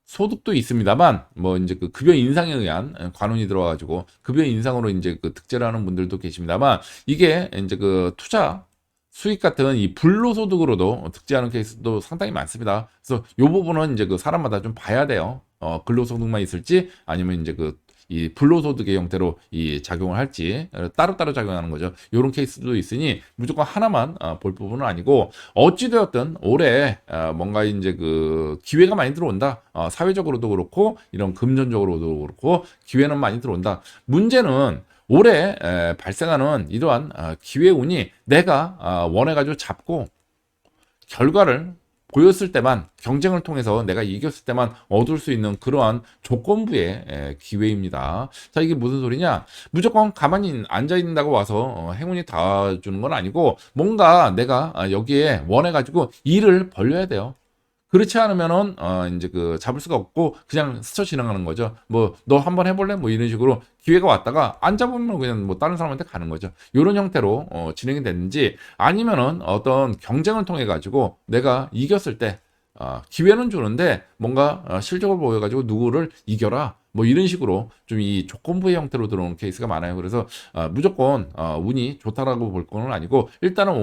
소득도 있습니다만, 뭐 이제 그 급여 인상에 의한 관운이 들어와가지고 급여 인상으로 이제 그 득제를 하는 분들도 계십니다만, 이게 이제 그 투자 수익 같은 이 불로소득으로도 득제하는 케이스도 상당히 많습니다. 그래서 이 부분은 이제 그 사람마다 좀 봐야 돼요. 근로소득만 있을지 아니면 이제 그 이 불로소득의 형태로 이 작용을 할지 따로따로 작용하는 거죠. 이런 케이스도 있으니 무조건 하나만 볼 부분은 아니고, 어찌되었든 올해 뭔가 이제 그 기회가 많이 들어온다. 사회적으로도 그렇고 이런 금전적으로도 그렇고 기회는 많이 들어온다. 문제는 올해 발생하는 이러한 기회운이 내가 원해가지고 잡고 결과를 보였을 때만, 경쟁을 통해서 내가 이겼을 때만 얻을 수 있는 그러한 조건부의 기회입니다. 자, 이게 무슨 소리냐? 무조건 가만히 앉아 있는다고 와서 행운이 닿아주는 건 아니고, 뭔가 내가 여기에 원해가지고 일을 벌려야 돼요. 그렇지 않으면은 이제 그 잡을 수가 없고 그냥 스쳐 지나가는 거죠. 뭐 너 한번 해볼래? 뭐 이런 식으로 기회가 왔다가 안 잡으면 그냥 뭐 다른 사람한테 가는 거죠. 이런 형태로 진행이 됐는지, 아니면은 어떤 경쟁을 통해 가지고 내가 이겼을 때 기회는 주는데 뭔가 실적을 보여가지고 누구를 이겨라. 뭐 이런 식으로 좀 이 조건부의 형태로 들어오는 케이스가 많아요. 그래서 무조건 운이 좋다라고 볼 거는 아니고, 일단은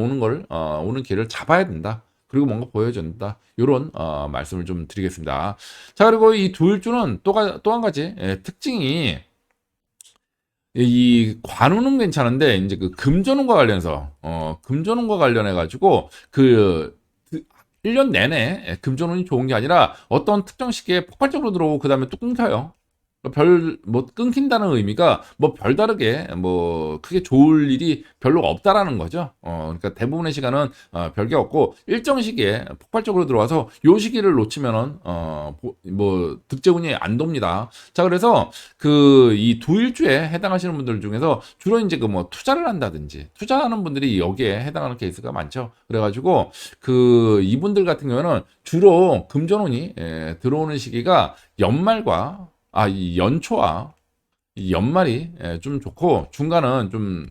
오는 길을 잡아야 된다. 그리고 뭔가 보여준다. 이런 말씀을 좀 드리겠습니다. 자, 그리고 이 두일주는 또 한 가지 특징이, 이 관운은 괜찮은데 이제 그 금전운과 관련해서 금전운과 관련해 가지고 그 1년 내내 금전운이 좋은 게 아니라 어떤 특정 시기에 폭발적으로 들어오고 그다음에 또 끊겨요. 뭐 끊긴다는 의미가 뭐 별다르게 뭐 크게 좋을 일이 별로 없다라는 거죠. 그러니까 대부분의 시간은 별게 없고 일정 시기에 폭발적으로 들어와서 요 시기를 놓치면은 뭐 득제운이 안 돕니다. 자, 그래서 그 이 두 일주에 해당하시는 분들 중에서 주로 이제 그 뭐 투자를 한다든지 투자하는 분들이 여기에 해당하는 케이스가 많죠. 그래가지고 그 이분들 같은 경우는 주로 금전운이 들어오는 시기가 연말과 이 연초와 이 연말이 좀 좋고 중간은 좀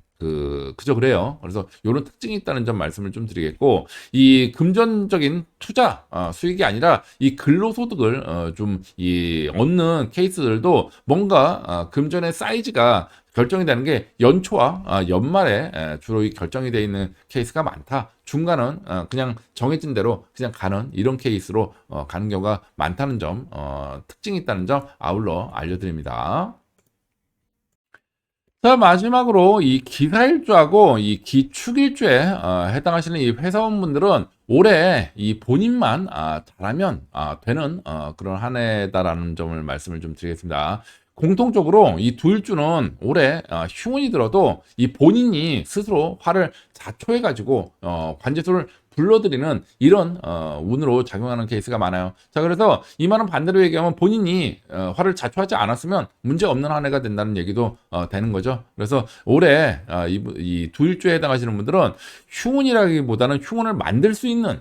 그저 그래요. 그래서 이런 특징이 있다는 점 말씀을 좀 드리겠고 이 금전적인 투자 수익이 아니라 이 근로소득을 좀 이 얻는 케이스들도 뭔가 금전의 사이즈가 결정이 되는 게 연초와 연말에 주로 이 결정이 되어 있는 케이스가 많다. 중간은 그냥 정해진 대로 그냥 가는 이런 케이스로 가는 경우가 많다는 점, 특징이 있다는 점 아울러 알려드립니다. 자, 마지막으로 이 기사일주하고 이 기축일주에 해당하시는 이 회사원분들은 올해 이 본인만 잘하면 되는 그런 한 해다라는 점을 말씀을 좀 드리겠습니다. 공통적으로 이 두 일주는 올해 흉운이 들어도 이 본인이 스스로 화를 자초해가지고 관제수를 불러들이는 이런 운으로 작용하는 케이스가 많아요. 자, 그래서 이 말은 반대로 얘기하면 본인이 화를 자초하지 않았으면 문제 없는 한 해가 된다는 얘기도 되는 거죠. 그래서 올해 이 두 일주에 해당하시는 분들은 흉운이라기보다는 흉운을 만들 수 있는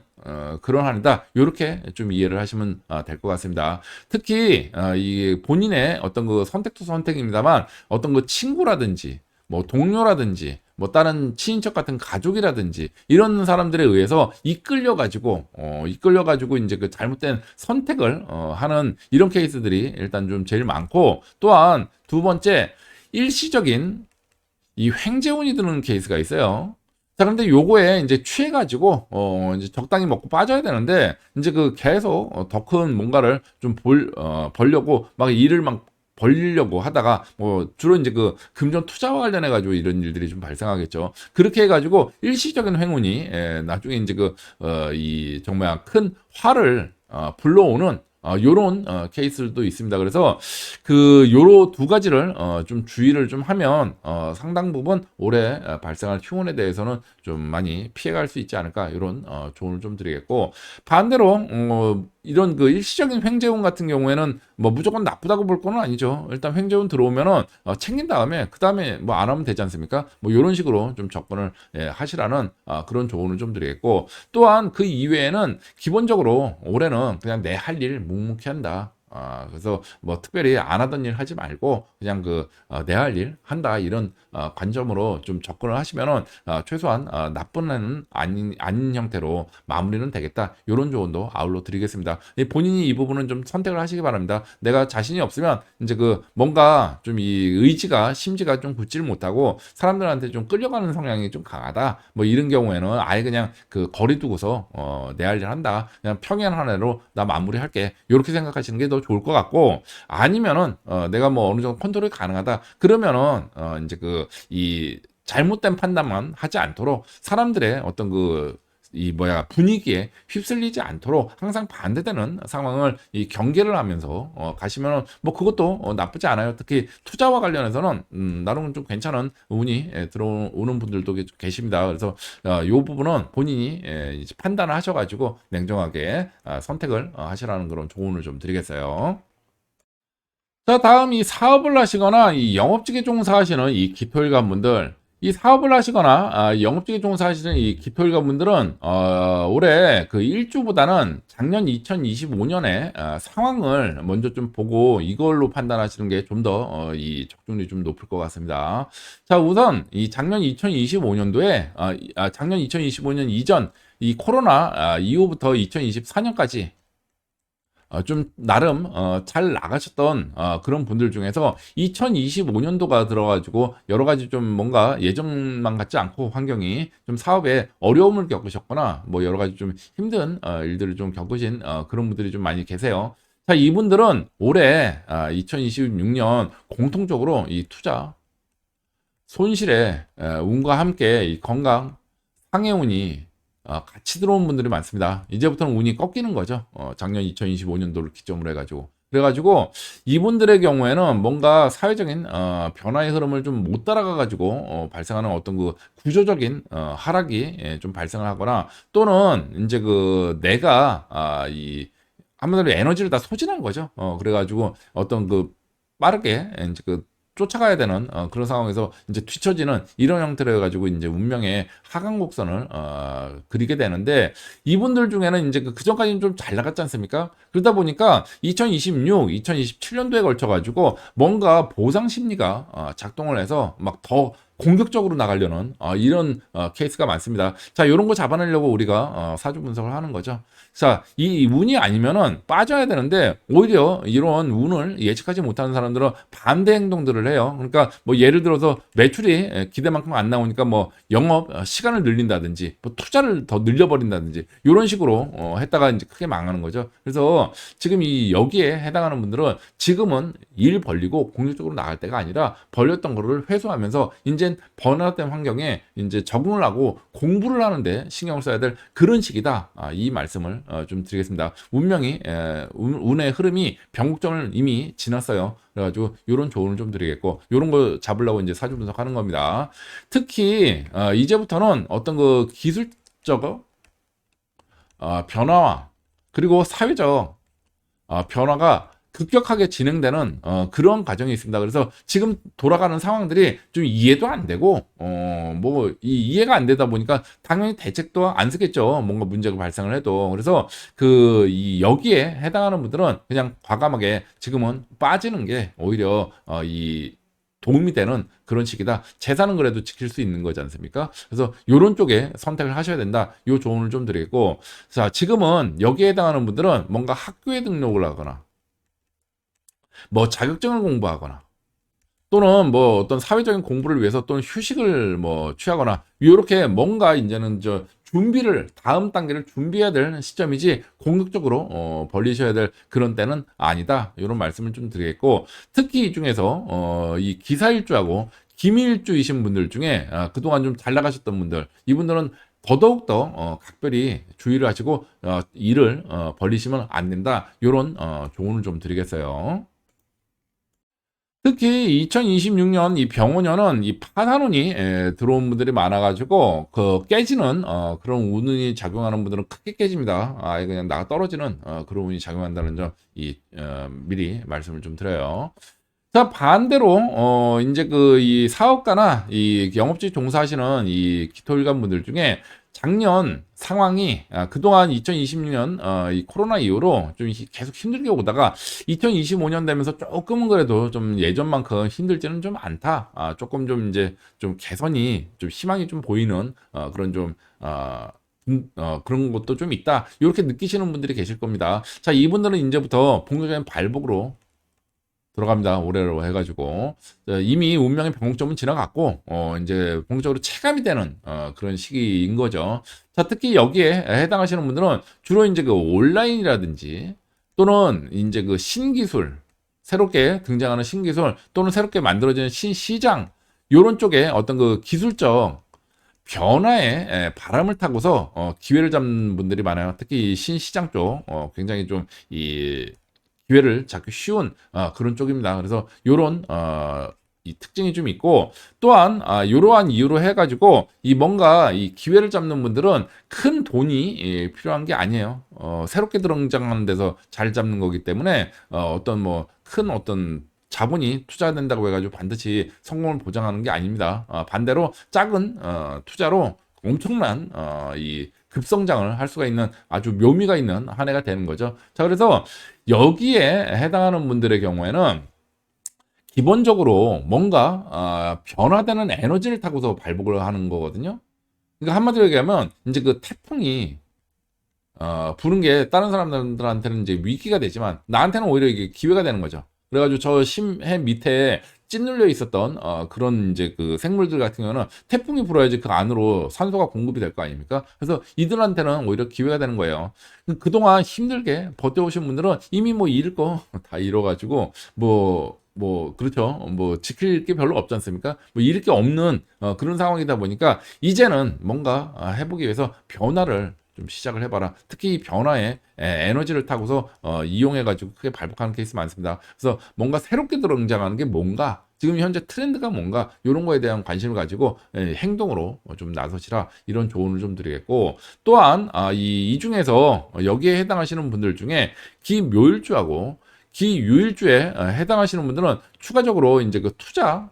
그런 한 해다. 이렇게 좀 이해를 하시면 될 것 같습니다. 특히 이 본인의 어떤 그 선택도 선택입니다만 어떤 그 친구라든지 뭐 동료라든지 뭐 다른 친인척 같은 가족이라든지 이런 사람들에 의해서 이끌려 가지고 이제 그 잘못된 선택을 하는 이런 케이스들이 일단 좀 제일 많고 또한 두 번째 일시적인 이 횡재운이 드는 케이스가 있어요. 자, 그런데 요거에 이제 취해가지고, 이제 적당히 먹고 빠져야 되는데, 이제 그 계속 더 큰 뭔가를 좀 벌려고 막 일을 막 벌리려고 하다가, 뭐, 주로 이제 그 금전 투자와 관련해가지고 이런 일들이 좀 발생하겠죠. 그렇게 해가지고 일시적인 행운이, 나중에 이제 이 정말 큰 화를 불러오는 요런 케이스도 있습니다. 그래서 요로 두 가지를 좀 주의를 좀 하면 상당 부분 올해 발생할 흉운에 대해서는 좀 많이 피해갈 수 있지 않을까 이런 조언을 좀 드리겠고 반대로 이런 그 일시적인 횡재운 같은 경우에는 뭐 무조건 나쁘다고 볼 거는 아니죠. 일단 횡재운 들어오면은 챙긴 다음에 그 다음에 뭐 안 하면 되지 않습니까? 뭐 이런 식으로 좀 접근을 하시라는 그런 조언을 좀 드리겠고 또한 그 이외에는 기본적으로 올해는 그냥 내 할 일 묵묵히 한다. 그래서 뭐 특별히 안 하던 일 하지 말고 그냥 내 할 일 한다 이런 관점으로 좀 접근을 하시면은 최소한 나쁜 애는 아닌 형태로 마무리는 되겠다 이런 조언도 아울러 드리겠습니다. 본인이 이 부분은 좀 선택을 하시기 바랍니다. 내가 자신이 없으면 이제 그 뭔가 좀 이 의지가 심지가 좀 굳지를 못하고 사람들한테 좀 끌려가는 성향이 좀 강하다 뭐 이런 경우에는 아예 그냥 그 거리 두고서 내 할 일 한다 그냥 평행 한 해로 나 마무리할게 이렇게 생각하시는 게 더 좋을 것 같고 아니면은 내가 뭐 어느 정도 컨트롤이 가능하다 그러면은 이제 이 잘못된 판단만 하지 않도록 사람들의 어떤 분위기에 휩쓸리지 않도록 항상 반대되는 상황을 이 경계를 하면서 가시면 뭐 그것도 나쁘지 않아요. 특히 투자와 관련해서는 나름 좀 괜찮은 운이 들어오는 분들도 계십니다. 그래서 이 부분은 본인이 이제 판단을 하셔가지고 냉정하게 선택을 하시라는 그런 조언을 좀 드리겠어요. 자, 다음 이 사업을 하시거나 이 영업직에 종사하시는 이 기토일관 분들, 이 사업을 하시거나 영업직에 종사하시는 이 기토일관 분들은 올해 그 일주보다는 작년 2025년에 상황을 먼저 좀 보고 이걸로 판단하시는 게 좀 더 이 적중률이 좀 높을 것 같습니다. 자, 우선 이 작년 2025년도에 작년 2025년 이전 이 코로나 이후부터 2024년까지 좀 나름 잘 나가셨던 그런 분들 중에서 2025년도가 들어가지고 여러 가지 좀 뭔가 예전만 같지 않고 환경이 좀 사업에 어려움을 겪으셨거나 뭐 여러 가지 좀 힘든 일들을 좀 겪으신 그런 분들이 좀 많이 계세요. 자, 이분들은 올해 2026년 공통적으로 이 투자 손실에 운과 함께 이 건강 상해운이 같이 들어온 분들이 많습니다. 이제부터는 운이 꺾이는 거죠. 작년 2025년도를 기점으로 해가지고. 그래가지고 이분들의 경우에는 뭔가 사회적인 변화의 흐름을 좀 못 따라가가지고 발생하는 어떤 그 구조적인 하락이 좀 발생을 하거나 또는 이제 그 내가 이 한마디로 에너지를 다 소진한 거죠. 그래가지고 어떤 그 빠르게 이제 그 쫓아가야 되는 그런 상황에서 이제 뒤처지는 이런 형태로 해가지고 이제 운명의 하강 곡선을 그리게 되는데 이분들 중에는 이제 그 전까지는 좀 잘 나갔지 않습니까? 그러다 보니까 2026, 2027년도에 걸쳐가지고 뭔가 보상 심리가 작동을 해서 막 더 공격적으로 나가려는 이런 케이스가 많습니다. 자, 이런 거 잡아내려고 우리가 사주 분석을 하는 거죠. 자, 이 운이 아니면은 빠져야 되는데 오히려 이런 운을 예측하지 못하는 사람들은 반대 행동들을 해요. 그러니까 뭐 예를 들어서 매출이 기대만큼 안 나오니까 뭐 영업 시간을 늘린다든지 뭐 투자를 더 늘려버린다든지 이런 식으로 했다가 이제 크게 망하는 거죠. 그래서 지금 이 여기에 해당하는 분들은 지금은 일 벌리고 공격적으로 나갈 때가 아니라 벌렸던 거를 회수하면서 이제 번아웃된 환경에 이제 적응을 하고 공부를 하는데 신경을 써야 될 그런 시기다. 이 말씀을 좀 드리겠습니다. 운의 흐름이 변곡점을 이미 지났어요. 그래가지고 이런 조언을 좀 드리겠고 이런 거 잡으려고 이제 사주 분석하는 겁니다. 특히 이제부터는 어떤 그 기술적 변화와 그리고 사회적 변화가 급격하게 진행되는 그런 과정이 있습니다. 그래서 지금 돌아가는 상황들이 좀 이해도 안 되고 뭐 이해가 안 되다 보니까 당연히 대책도 안 쓰겠죠. 뭔가 문제가 발생을 해도. 그래서 그 이 여기에 해당하는 분들은 그냥 과감하게 지금은 빠지는 게 오히려 이 도움이 되는 그런 시기다. 재산은 그래도 지킬 수 있는 거지 않습니까? 그래서 이런 쪽에 선택을 하셔야 된다. 이 조언을 좀 드리겠고, 자, 지금은 여기에 해당하는 분들은 뭔가 학교에 등록을 하거나 뭐 자격증을 공부하거나 또는 뭐 어떤 사회적인 공부를 위해서 또는 휴식을 뭐 취하거나 이렇게 뭔가 이제는 저 준비를 다음 단계를 준비해야 될 시점이지 공격적으로 벌리셔야 될 그런 때는 아니다. 이런 말씀을 좀 드리겠고 특히 이 중에서 이 기사일주하고 기밀주이신 분들 중에 그동안 좀 잘 나가셨던 분들 이분들은 더더욱더 각별히 주의를 하시고 일을 벌리시면 안 된다. 이런 조언을 좀 드리겠어요. 특히 2026년 이 병원년은 이 파산운이 들어온 분들이 많아가지고 그 깨지는 그런 운이 작용하는 분들은 크게 깨집니다. 그냥 나가 떨어지는 그런 운이 작용한다는 점 미리 말씀을 좀 드려요. 자, 반대로, 이제 이 사업가나 이 영업직 종사하시는 이 기토일관 분들 중에 작년 상황이, 그동안 2026년, 이 코로나 이후로 좀 계속 힘들게 오다가 2025년 되면서 조금은 그래도 좀 예전만큼 힘들지는 좀 않다. 조금 좀 이제 좀 개선이 좀 희망이 좀 보이는, 그런 좀, 그런 것도 좀 있다. 이렇게 느끼시는 분들이 계실 겁니다. 자, 이분들은 이제부터 본격적인 발복으로 들어갑니다. 올해로 해가지고 이미 운명의 변곡점은 지나갔고 이제 본격적으로 체감이 되는 그런 시기인 거죠. 자, 특히 여기에 해당하시는 분들은 주로 이제 그 온라인이라든지 또는 이제 그 신기술 새롭게 등장하는 신기술 또는 새롭게 만들어지는 신시장 요런 쪽에 어떤 그 기술적 변화에 바람을 타고서 기회를 잡는 분들이 많아요. 특히 이 신시장 쪽 굉장히 좀이 기회를 잡기 쉬운 그런 쪽입니다. 그래서 요런 이 특징이 좀 있고 또한 이러한 이유로 해가지고 이 뭔가 이 기회를 잡는 분들은 큰 돈이 필요한 게 아니에요. 새롭게 등장하는 데서 잘 잡는 거기 때문에 어떤 뭐 큰 어떤 자본이 투자된다고 해가지고 반드시 성공을 보장하는 게 아닙니다. 반대로 작은 투자로 엄청난 이 급성장을 할 수가 있는 아주 묘미가 있는 한 해가 되는 거죠. 자, 그래서 여기에 해당하는 분들의 경우에는 기본적으로 뭔가 변화되는 에너지를 타고서 발복을 하는 거거든요. 그러니까 한마디로 얘기하면 이제 그 태풍이 부는 게 다른 사람들한테는 이제 위기가 되지만 나한테는 오히려 이게 기회가 되는 거죠. 그래가지고 저 심해 밑에 찌눌려 있었던 그런 이제 그 생물들 같은 경우는 태풍이 불어야지 그 안으로 산소가 공급이 될 거 아닙니까? 그래서 이들한테는 오히려 기회가 되는 거예요. 그동안 힘들게 버텨오신 분들은 이미 뭐 잃을 거 다 잃어가지고 그렇죠. 뭐 지킬 게 별로 없지 않습니까? 뭐 잃을 게 없는 그런 상황이다 보니까 이제는 뭔가 해보기 위해서 변화를 좀 시작을 해봐라. 특히 이 변화에 에너지를 타고서 이용해가지고 크게 발복하는 케이스 많습니다. 그래서 뭔가 새롭게 등장하는 게 뭔가, 지금 현재 트렌드가 뭔가, 이런 거에 대한 관심을 가지고 행동으로 좀 나서시라, 이런 조언을 좀 드리겠고, 또한 이 중에서 여기에 해당하시는 분들 중에 기묘일주하고 기유일주에 해당하시는 분들은 추가적으로 이제 그 투자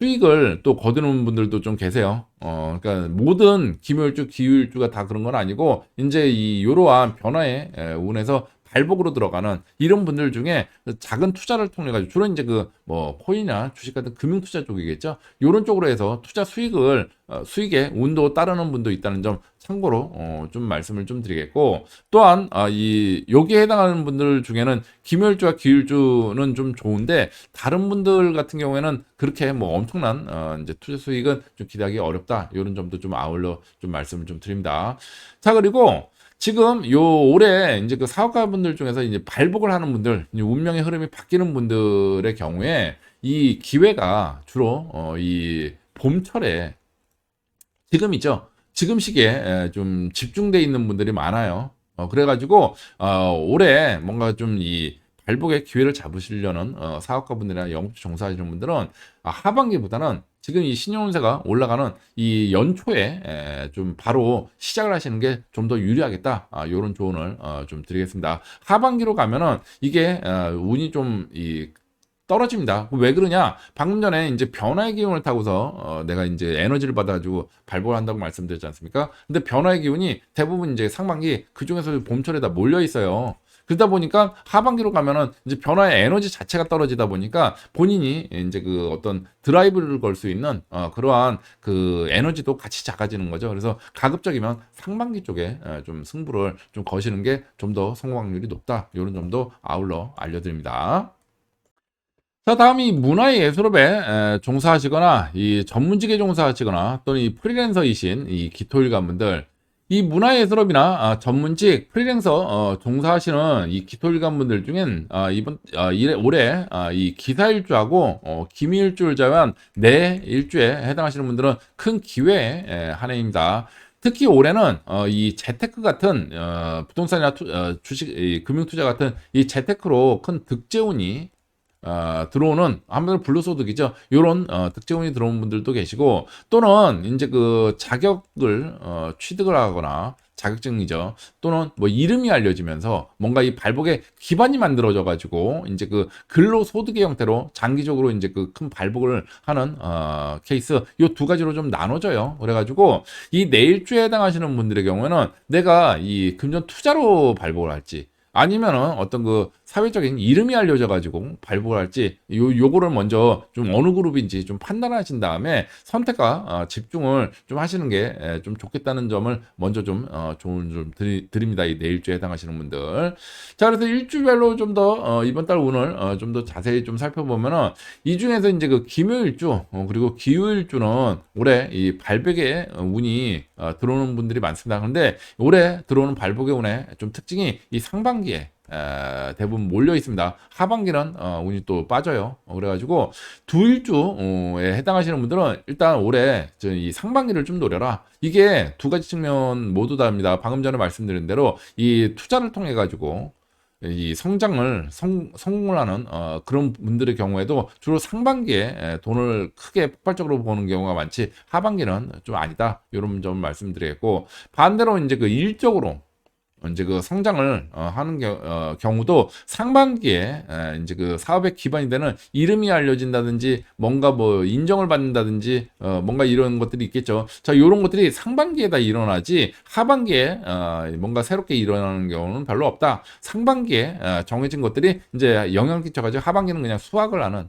수익을 또 거두는 분들도 좀 계세요. 그러니까 모든 기묘일주, 기후일주가 다 그런 건 아니고, 이제 이 이러한 변화의 운에서 발복으로 들어가는 이런 분들 중에 작은 투자를 통해 가지고, 주로 이제 그 뭐 코인이나 주식 같은 금융 투자 쪽이겠죠. 이런 쪽으로 해서 투자 수익을 수익에 운도 따르는 분도 있다는 점 참고로 좀 말씀을 좀 드리겠고, 또한 이 여기에 해당하는 분들 중에는 기묘일주와 기일주는 좀 좋은데, 다른 분들 같은 경우에는 그렇게 뭐 엄청난 이제 투자 수익은 좀 기대하기 어렵다, 이런 점도 좀 아울러 좀 말씀을 좀 드립니다. 자, 그리고 지금 요 올해 이제 그 사업가분들 중에서 이제 발복을 하는 분들, 이제 운명의 흐름이 바뀌는 분들의 경우에 이 기회가 주로 이 봄철에, 지금이죠. 지금 시기에 좀 집중돼 있는 분들이 많아요. 그래가지고 올해 뭔가 좀 이 발복의 기회를 잡으시려는 사업가분들이나 영업주 종사하시는 분들은 하반기보다는 지금 이 신용운세가 올라가는 이 연초에 좀 바로 시작을 하시는 게 좀 더 유리하겠다. 이런 조언을 좀 드리겠습니다. 하반기로 가면은 이게 운이 좀이 떨어집니다. 왜 그러냐? 방금 전에 이제 변화의 기운을 타고서 내가 이제 에너지를 받아가지고 발볼을 한다고 말씀드렸지 않습니까? 근데 변화의 기운이 대부분 이제 상반기 그 중에서 봄철에 다 몰려 있어요. 그러다 보니까 하반기로 가면은 이제 변화의 에너지 자체가 떨어지다 보니까 본인이 이제 그 어떤 드라이브를 걸 수 있는 그러한 그 에너지도 같이 작아지는 거죠. 그래서 가급적이면 상반기 쪽에 좀 승부를 좀 거시는 게 좀 더 성공 확률이 높다. 이런 점도 아울러 알려드립니다. 자, 다음이 문화예술업에 종사하시거나 이 전문직에 종사하시거나 또는 이 프리랜서이신 이 기토일관분들, 이 문화예술업이나 전문직 프리랜서 종사하시는 이 기토일관분들 중엔 올해 이 기사일주하고 기미일주를 제외한 네 일주에 해당하시는 분들은 큰 기회의 한 해입니다. 특히 올해는 이 재테크 같은 부동산이나 주식, 금융투자 같은 이 재테크로 큰 득재운이 들어오는, 한마디로 불로소득이죠. 요런 득재운이 들어오는 분들도 계시고, 또는 이제 그 자격을 취득을 하거나, 자격증이죠. 또는 뭐 이름이 알려지면서 뭔가 이 발복의 기반이 만들어져 가지고 이제 그 근로소득의 형태로 장기적으로 이제 그 큰 발복을 하는 케이스, 요 두 가지로 좀 나눠져요. 그래가지고 이 내일주에 해당하시는 분들의 경우에는 내가 이 금전 투자로 발복을 할지, 아니면은 어떤 그 사회적인 이름이 알려져 가지고 발복을 할지, 요거를 먼저 좀 어느 그룹인지 좀 판단하신 다음에 선택과 집중을 좀 하시는 게 좀 좋겠다는 점을 먼저 좀 조언 좀 드립니다. 이 내일주에 해당하시는 분들. 자, 그래서 일주별로 좀 더 이번 달 운을 좀 더 자세히 좀 살펴보면은, 이 중에서 이제 그 김요일주 그리고 기후일주는 올해 이 발백의 운이 들어오는 분들이 많습니다. 그런데 올해 들어오는 발복의 운의 좀 특징이 이 상반기에 대부분 몰려 있습니다. 하반기는 운이 또 빠져요. 그래가지고 두 일주에 해당하시는 분들은 일단 올해 이 상반기를 좀 노려라. 이게 두 가지 측면 모두 다입니다. 방금 전에 말씀드린 대로 이 투자를 통해 가지고 이 성공을 하는 그런 분들의 경우에도 주로 상반기에 돈을 크게 폭발적으로 버는 경우가 많지, 하반기는 좀 아니다. 이런 점 말씀드리겠고, 반대로 이제 그 일적으로 이제 그 성장을 하는 경우도 상반기에 이제 그 사업의 기반이 되는 이름이 알려진다든지 뭔가 뭐 인정을 받는다든지 뭔가 이런 것들이 있겠죠. 자, 이런 것들이 상반기에 다 일어나지 하반기에 뭔가 새롭게 일어나는 경우는 별로 없다. 상반기에 정해진 것들이 이제 영향을 끼쳐가지고 하반기는 그냥 수확을 하는,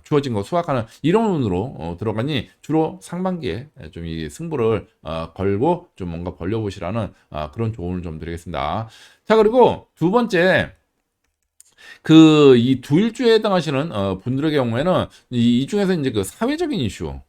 주어진 거 수확하는 이런 운으로 들어가니 주로 상반기에 좀 이 승부를 걸고 좀 뭔가 벌려보시라는 그런 조언을 좀 드리겠습니다. 자, 그리고 두 번째, 그 이 두 일주에 해당하시는 분들의 경우에는 이 중에서 이제 그 사회적인 이슈,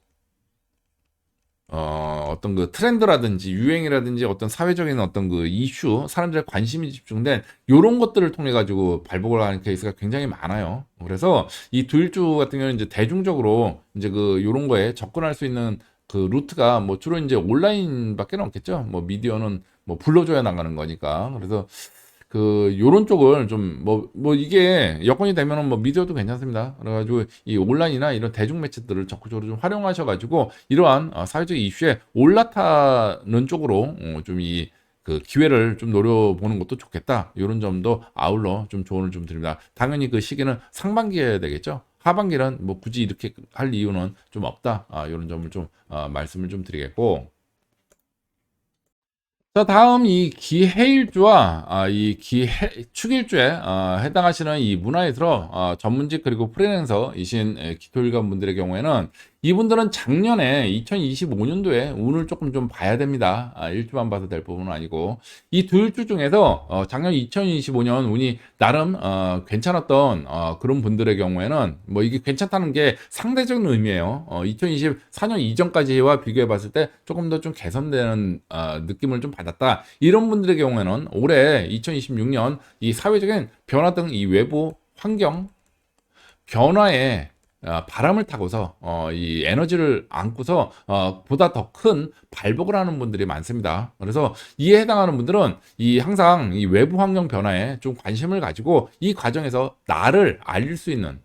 어떤 그 트렌드라든지 유행이라든지 어떤 사회적인 어떤 그 이슈, 사람들의 관심이 집중된 요런 것들을 통해 가지고 발복을 하는 케이스가 굉장히 많아요. 그래서 이 두일주 같은 경우는 이제 대중적으로 이제 그 요런 거에 접근할 수 있는 그 루트가 뭐 주로 이제 온라인밖에 없겠죠. 뭐 미디어는 뭐 불러줘야 나가는 거니까. 그래서 그 요런 쪽을 좀 뭐 이게 여건이 되면은 뭐 믿어도 괜찮습니다. 그래가지고 이 온라인이나 이런 대중 매체들을 적극적으로 좀 활용하셔가지고 이러한 사회적 이슈에 올라타는 쪽으로 좀 이 그 기회를 좀 노려보는 것도 좋겠다. 이런 점도 아울러 좀 조언을 좀 드립니다. 당연히 그 시기는 상반기여야 되겠죠. 하반기는 뭐 굳이 이렇게 할 이유는 좀 없다. 이런 점을 좀 말씀을 좀 드리겠고. 자, 다음 이 기해일주와 이 축일주에 해당하시는 이 문화예술어 전문직 그리고 프리랜서이신 기토일관 분들의 경우에는 이분들은 작년에 2025년도에 운을 조금 좀 봐야 됩니다. 일주만 봐도 될 부분은 아니고 이 두 일주 중에서 작년 2025년 운이 나름 괜찮았던 그런 분들의 경우에는 뭐 이게 괜찮다는 게 상대적인 의미예요. 2024년 이전까지와 비교해 봤을 때 조금 더 좀 개선되는 느낌을 좀 받았다. 이런 분들의 경우에는 올해 2026년 이 사회적인 변화 등 이 외부 환경 변화에 바람을 타고서 이 에너지를 안고서 보다 더 큰 발복을 하는 분들이 많습니다. 그래서 이에 해당하는 분들은 이 항상 이 외부 환경 변화에 좀 관심을 가지고 이 과정에서 나를 알릴 수 있는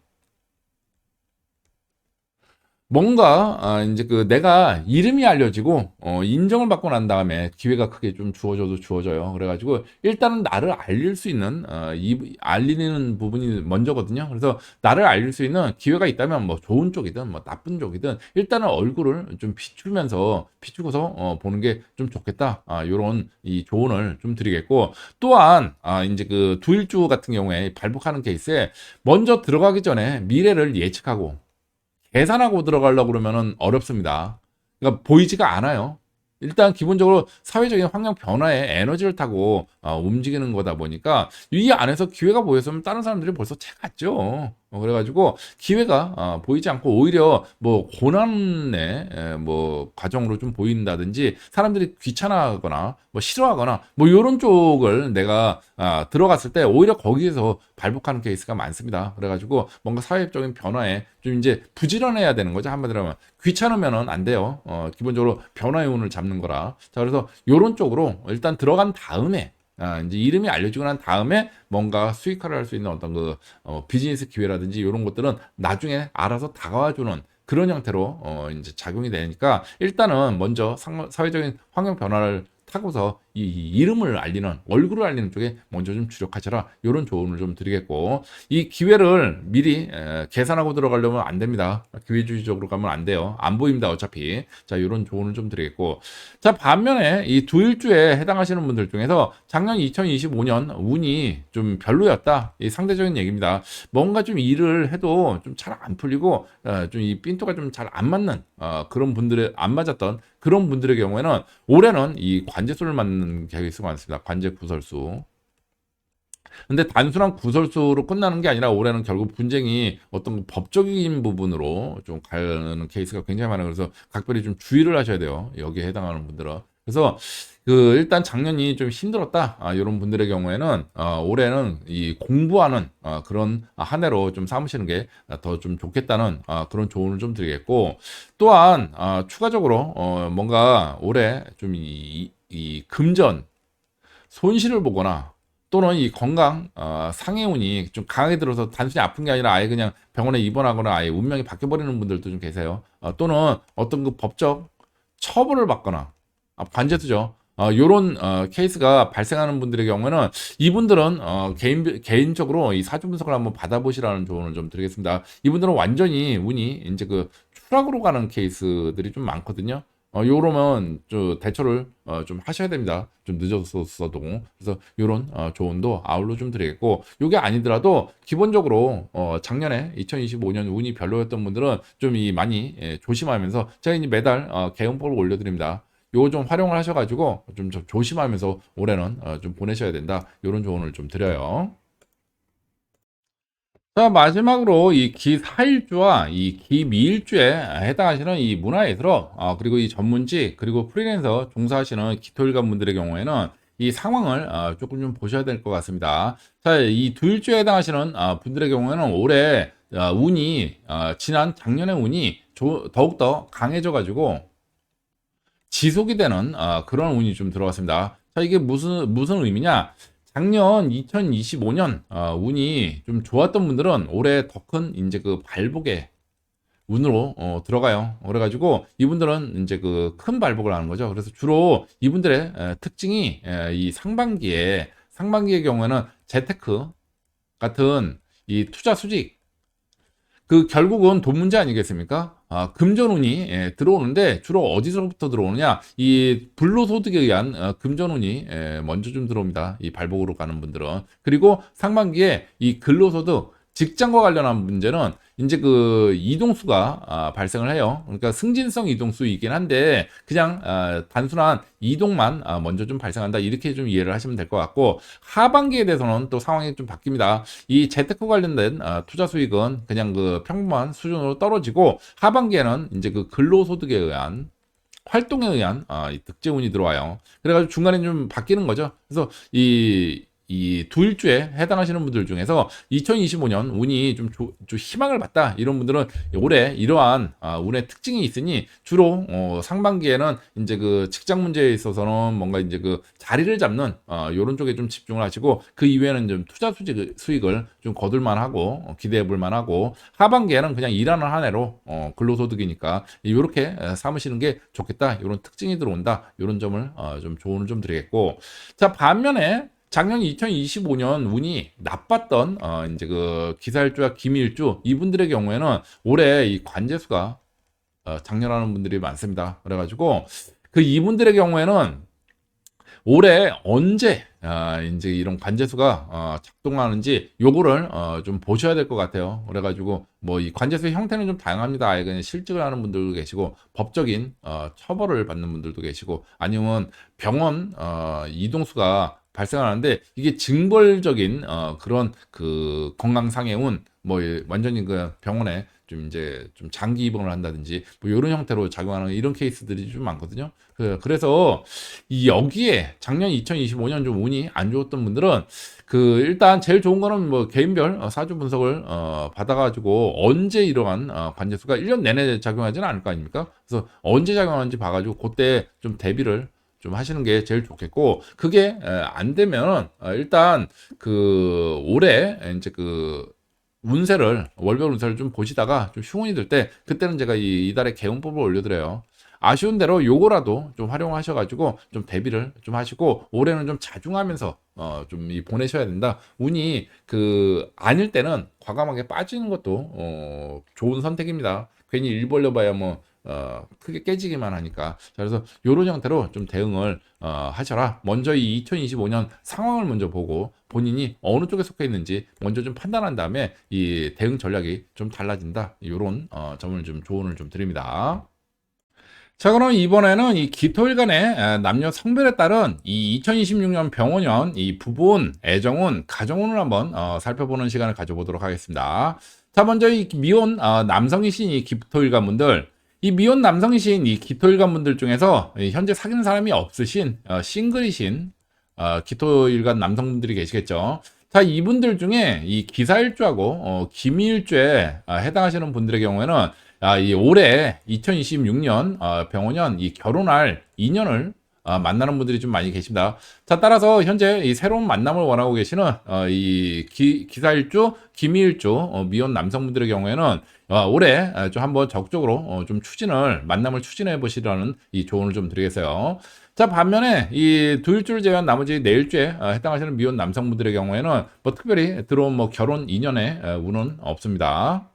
뭔가 이제 그 내가 이름이 알려지고 인정을 받고 난 다음에 기회가 크게 좀 주어져도 주어져요. 그래가지고 일단은 나를 알릴 수 있는 이 알리는 부분이 먼저거든요. 그래서 나를 알릴 수 있는 기회가 있다면 뭐 좋은 쪽이든 뭐 나쁜 쪽이든 일단은 얼굴을 좀 비추고서 보는 게 좀 좋겠다. 요런 이 조언을 좀 드리겠고 또한 이제 그 두일주 같은 경우에 발복하는 케이스에 먼저 들어가기 전에 미래를 예측하고 계산하고 들어가려고 그러면은 어렵습니다. 그러니까 보이지가 않아요. 일단 기본적으로 사회적인 환경 변화에 에너지를 타고 움직이는 거다 보니까 이 안에서 기회가 보였으면 다른 사람들이 벌써 채갔죠. 그래가지고 기회가 보이지 않고 오히려 뭐 고난의 뭐 과정으로 좀 보인다든지 사람들이 귀찮아하거나 뭐 싫어하거나 뭐 이런 쪽을 내가 들어갔을 때 오히려 거기에서 발복하는 케이스가 많습니다. 그래가지고 뭔가 사회적인 변화에 좀 이제 부지런해야 되는 거죠. 한마디로 하면 귀찮으면은 안 돼요. 기본적으로 변화의 운을 잡는 거라. 자, 그래서 요런 쪽으로 일단 들어간 다음에 이제 이름이 알려지고 난 다음에 뭔가 수익화를 할 수 있는 어떤 그 비즈니스 기회라든지 이런 것들은 나중에 알아서 다가와주는 그런 형태로 이제 작용이 되니까 일단은 먼저 사회적인 환경 변화를 타고서 이 이름을 알리는 얼굴을 알리는 쪽에 먼저 좀 주력하셔라 이런 조언을 좀 드리겠고 이 기회를 미리 계산하고 들어가려면 안 됩니다. 기회주의적으로 가면 안 돼요. 안 보입니다 어차피. 자 이런 조언을 좀 드리겠고 자 반면에 이 두일주에 해당하시는 분들 중에서 작년 2025년 운이 좀 별로였다 이 상대적인 얘기입니다. 뭔가 좀 일을 해도 좀 잘 안 풀리고 좀 이 핀도가 좀 잘 안 맞는 그런 분들의 안 맞았던 그런 분들의 경우에는 올해는 이 관제수를 맞는 케이스가 많습니다. 관제 구설수. 근데 단순한 구설수로 끝나는 게 아니라 올해는 결국 분쟁이 어떤 법적인 부분으로 좀 가는 케이스가 굉장히 많아요. 그래서 각별히 좀 주의를 하셔야 돼요. 여기에 해당하는 분들은. 그래서 그 일단 작년이 좀 힘들었다. 이런 분들의 경우에는 올해는 이 공부하는 그런 한 해로 좀 삼으시는 게 더 좀 좋겠다는 그런 조언을 좀 드리겠고 또한 추가적으로 뭔가 올해 좀 이 금전 손실을 보거나 또는 이 건강 상해운이 좀 강하게 들어서 단순히 아픈 게 아니라 아예 그냥 병원에 입원하거나 아예 운명이 바뀌어 버리는 분들도 좀 계세요. 또는 어떤 그 법적 처벌을 받거나 관제수죠. 요런 케이스가 발생하는 분들의 경우에는 이분들은 개인적으로 이 사주 분석을 한번 받아보시라는 조언을 좀 드리겠습니다. 이분들은 완전히 운이 이제 그 추락으로 가는 케이스들이 좀 많거든요. 요러면 대처를 좀 하셔야 됩니다. 좀 늦었어도. 그래서 요런 조언도 아울러 좀 드리겠고 요게 아니더라도 기본적으로 작년에 2025년 운이 별로였던 분들은 좀 이 많이 조심하면서 제가 이제 매달 개운법을 올려드립니다. 요거 좀 활용을 하셔가지고 좀 조심하면서 올해는 좀 보내셔야 된다. 요런 조언을 좀 드려요. 자, 마지막으로 이 기사일주와 이 기미일주에 해당하시는 이 문화예술어, 그리고 이 전문직, 그리고 프리랜서 종사하시는 기토일관 분들의 경우에는 이 상황을 조금 좀 보셔야 될 것 같습니다. 자, 이 두일주에 해당하시는 분들의 경우에는 올해 운이, 지난 작년의 운이 더욱더 강해져가지고 지속이 되는 그런 운이 좀 들어왔습니다. 자, 이게 무슨 의미냐? 작년 2025년 운이 좀 좋았던 분들은 올해 더 큰 이제 그 발복의 운으로 들어가요. 그래가지고 이분들은 이제 그 큰 발복을 하는 거죠. 그래서 주로 이분들의 특징이 이 상반기의 경우에는 재테크 같은 이 투자 수직, 그 결국은 돈 문제 아니겠습니까? 금전운이 들어오는데 주로 어디서부터 들어오느냐? 이 불로소득에 의한 금전운이 먼저 좀 들어옵니다. 이 발복으로 가는 분들은. 그리고 상반기에 이 근로소득, 직장과 관련한 문제는 이제 그 이동수가 발생을 해요. 그러니까 승진성 이동수이긴 한데 그냥 단순한 이동만 먼저 좀 발생한다, 이렇게 좀 이해를 하시면 될 것 같고, 하반기에 대해서는 또 상황이 좀 바뀝니다. 이 재테크 관련된 투자 수익은 그냥 그 평범한 수준으로 떨어지고, 하반기에는 이제 그 근로소득에 의한 활동에 의한 이 득재운이 들어와요. 그래가지고 중간에 좀 바뀌는 거죠. 그래서 이 두 일주에 해당하시는 분들 중에서 2025년 운이 좀 희망을 봤다, 이런 분들은 올해 이러한 운의 특징이 있으니 주로 상반기에는 이제 그 직장 문제에 있어서는 뭔가 이제 그 자리를 잡는 요런 쪽에 좀 집중을 하시고, 그 이외에는 좀 투자 수익을 좀 거둘 만하고 기대해 볼 만하고, 하반기에는 그냥 일하는 한 해로 근로소득이니까 이렇게 삼으시는 게 좋겠다, 이런 특징이 들어온다, 이런 점을 좀 조언을 좀 드리겠고, 자, 반면에 작년 2025년 운이 나빴던 이제 그 기사일주와 기미일주, 이분들의 경우에는 올해 이 관재수가 장렬하는 분들이 많습니다. 그래가지고 그 이분들의 경우에는 올해 언제 이제 이런 관재수가 작동하는지 요거를 좀 보셔야 될 것 같아요. 그래가지고 뭐 이 관재수의 형태는 좀 다양합니다. 아예 그냥 실직을 하는 분들도 계시고, 법적인 처벌을 받는 분들도 계시고, 아니면 병원 이동수가 발생하는데 이게 징벌적인 그런 그 건강상해운, 뭐 완전히 그 병원에 좀 이제 좀 장기 입원을 한다든지 뭐 이런 형태로 작용하는 이런 케이스들이 좀 많거든요. 그래서 이 여기에 작년 2025년 좀 운이 안 좋았던 분들은 그 일단 제일 좋은 거는 뭐 개인별 사주 분석을 받아가지고 언제 이러한 관재수가 1년 내내 작용하지는 않을 거 아닙니까? 그래서 언제 작용하는지 봐가지고 그때 좀 대비를 좀 하시는 게 제일 좋겠고, 그게 안 되면 일단 그 올해 이제 그 월별 운세를 좀 보시다가 좀 흉운이 들 때, 그때는 제가 이달에 개운법을 올려드려요. 아쉬운 대로 요거라도 좀 활용하셔가지고 좀 대비를 좀 하시고, 올해는 좀 자중하면서 좀 보내셔야 된다. 운이 그 아닐 때는 과감하게 빠지는 것도 좋은 선택입니다. 괜히 일 벌려봐야 뭐 크게 깨지기만 하니까. 자, 그래서 이런 형태로 좀 대응을 하셔라. 먼저 이 2025년 상황을 먼저 보고 본인이 어느 쪽에 속해 있는지 먼저 좀 판단한 다음에 이 대응 전략이 좀 달라진다, 이런 점을 좀 조언을 좀 드립니다. 자, 그럼 이번에는 이 기토일간의 남녀 성별에 따른 이 2026년 병원년 이 부부운, 애정운, 가정운을 한번 살펴보는 시간을 가져보도록 하겠습니다. 자, 먼저 이 미혼 남성이신 이 기토일간 분들, 이 미혼 남성이신 이 기토일간 분들 중에서 현재 사귀는 사람이 없으신 싱글이신 기토일간 남성분들이 계시겠죠. 자, 이분들 중에 이 기사일주하고 기미일주에 해당하시는 분들의 경우에는 이 올해 2026년 병원년 이 결혼할 인연을 만나는 분들이 좀 많이 계십니다. 자, 따라서 현재 이 새로운 만남을 원하고 계시는 이 기사일주, 기미일주 미혼 남성분들의 경우에는 올해 좀 한번 적극적으로 좀 만남을 추진해 보시라는 이 조언을 좀 드리겠어요. 자, 반면에 이 두 일주를 제외한 나머지 네 일주에 해당하시는 미혼 남성분들의 경우에는 뭐 특별히 들어온 뭐 결혼 인연의 운은 없습니다.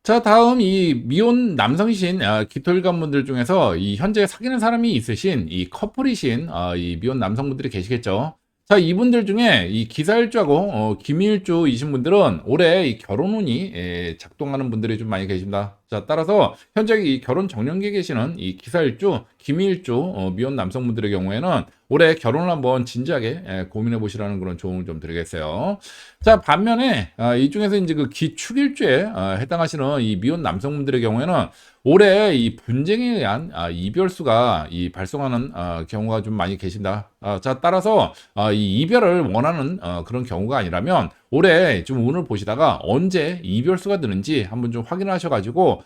자, 다음 이 미혼 남성이신 기토일관 분들 중에서 이 현재 사귀는 사람이 있으신 이 커플이신 이 미혼 남성분들이 계시겠죠. 자, 이분들 중에 이 기사일주하고 기미일주이신 분들은 올해 이 결혼운이 작동하는 분들이 좀 많이 계십니다. 자, 따라서 현재 이 결혼 정년기에 계시는 이 기사일주, 기미일주 미혼 남성분들의 경우에는 올해 결혼을 한번 진지하게 고민해 보시라는 그런 조언을 좀 드리겠어요. 자, 반면에 이 중에서 이제 그 기축일주에 해당하시는 이 미혼 남성분들의 경우에는 올해 이 분쟁에 의한 이별수가 발생하는 경우가 좀 많이 계신다. 자, 따라서 이 이별을 원하는 그런 경우가 아니라면 올해 좀 운을 보시다가 언제 이별수가 드는지 한번 좀 확인하셔가지고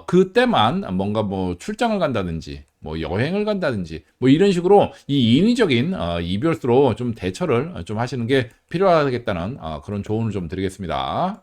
그때만 뭔가 뭐 출장을 간다든지 뭐 여행을 간다든지 뭐 이런 식으로 이 인위적인 이별수로 좀 대처를 좀 하시는 게 필요하겠다는 그런 조언을 좀 드리겠습니다.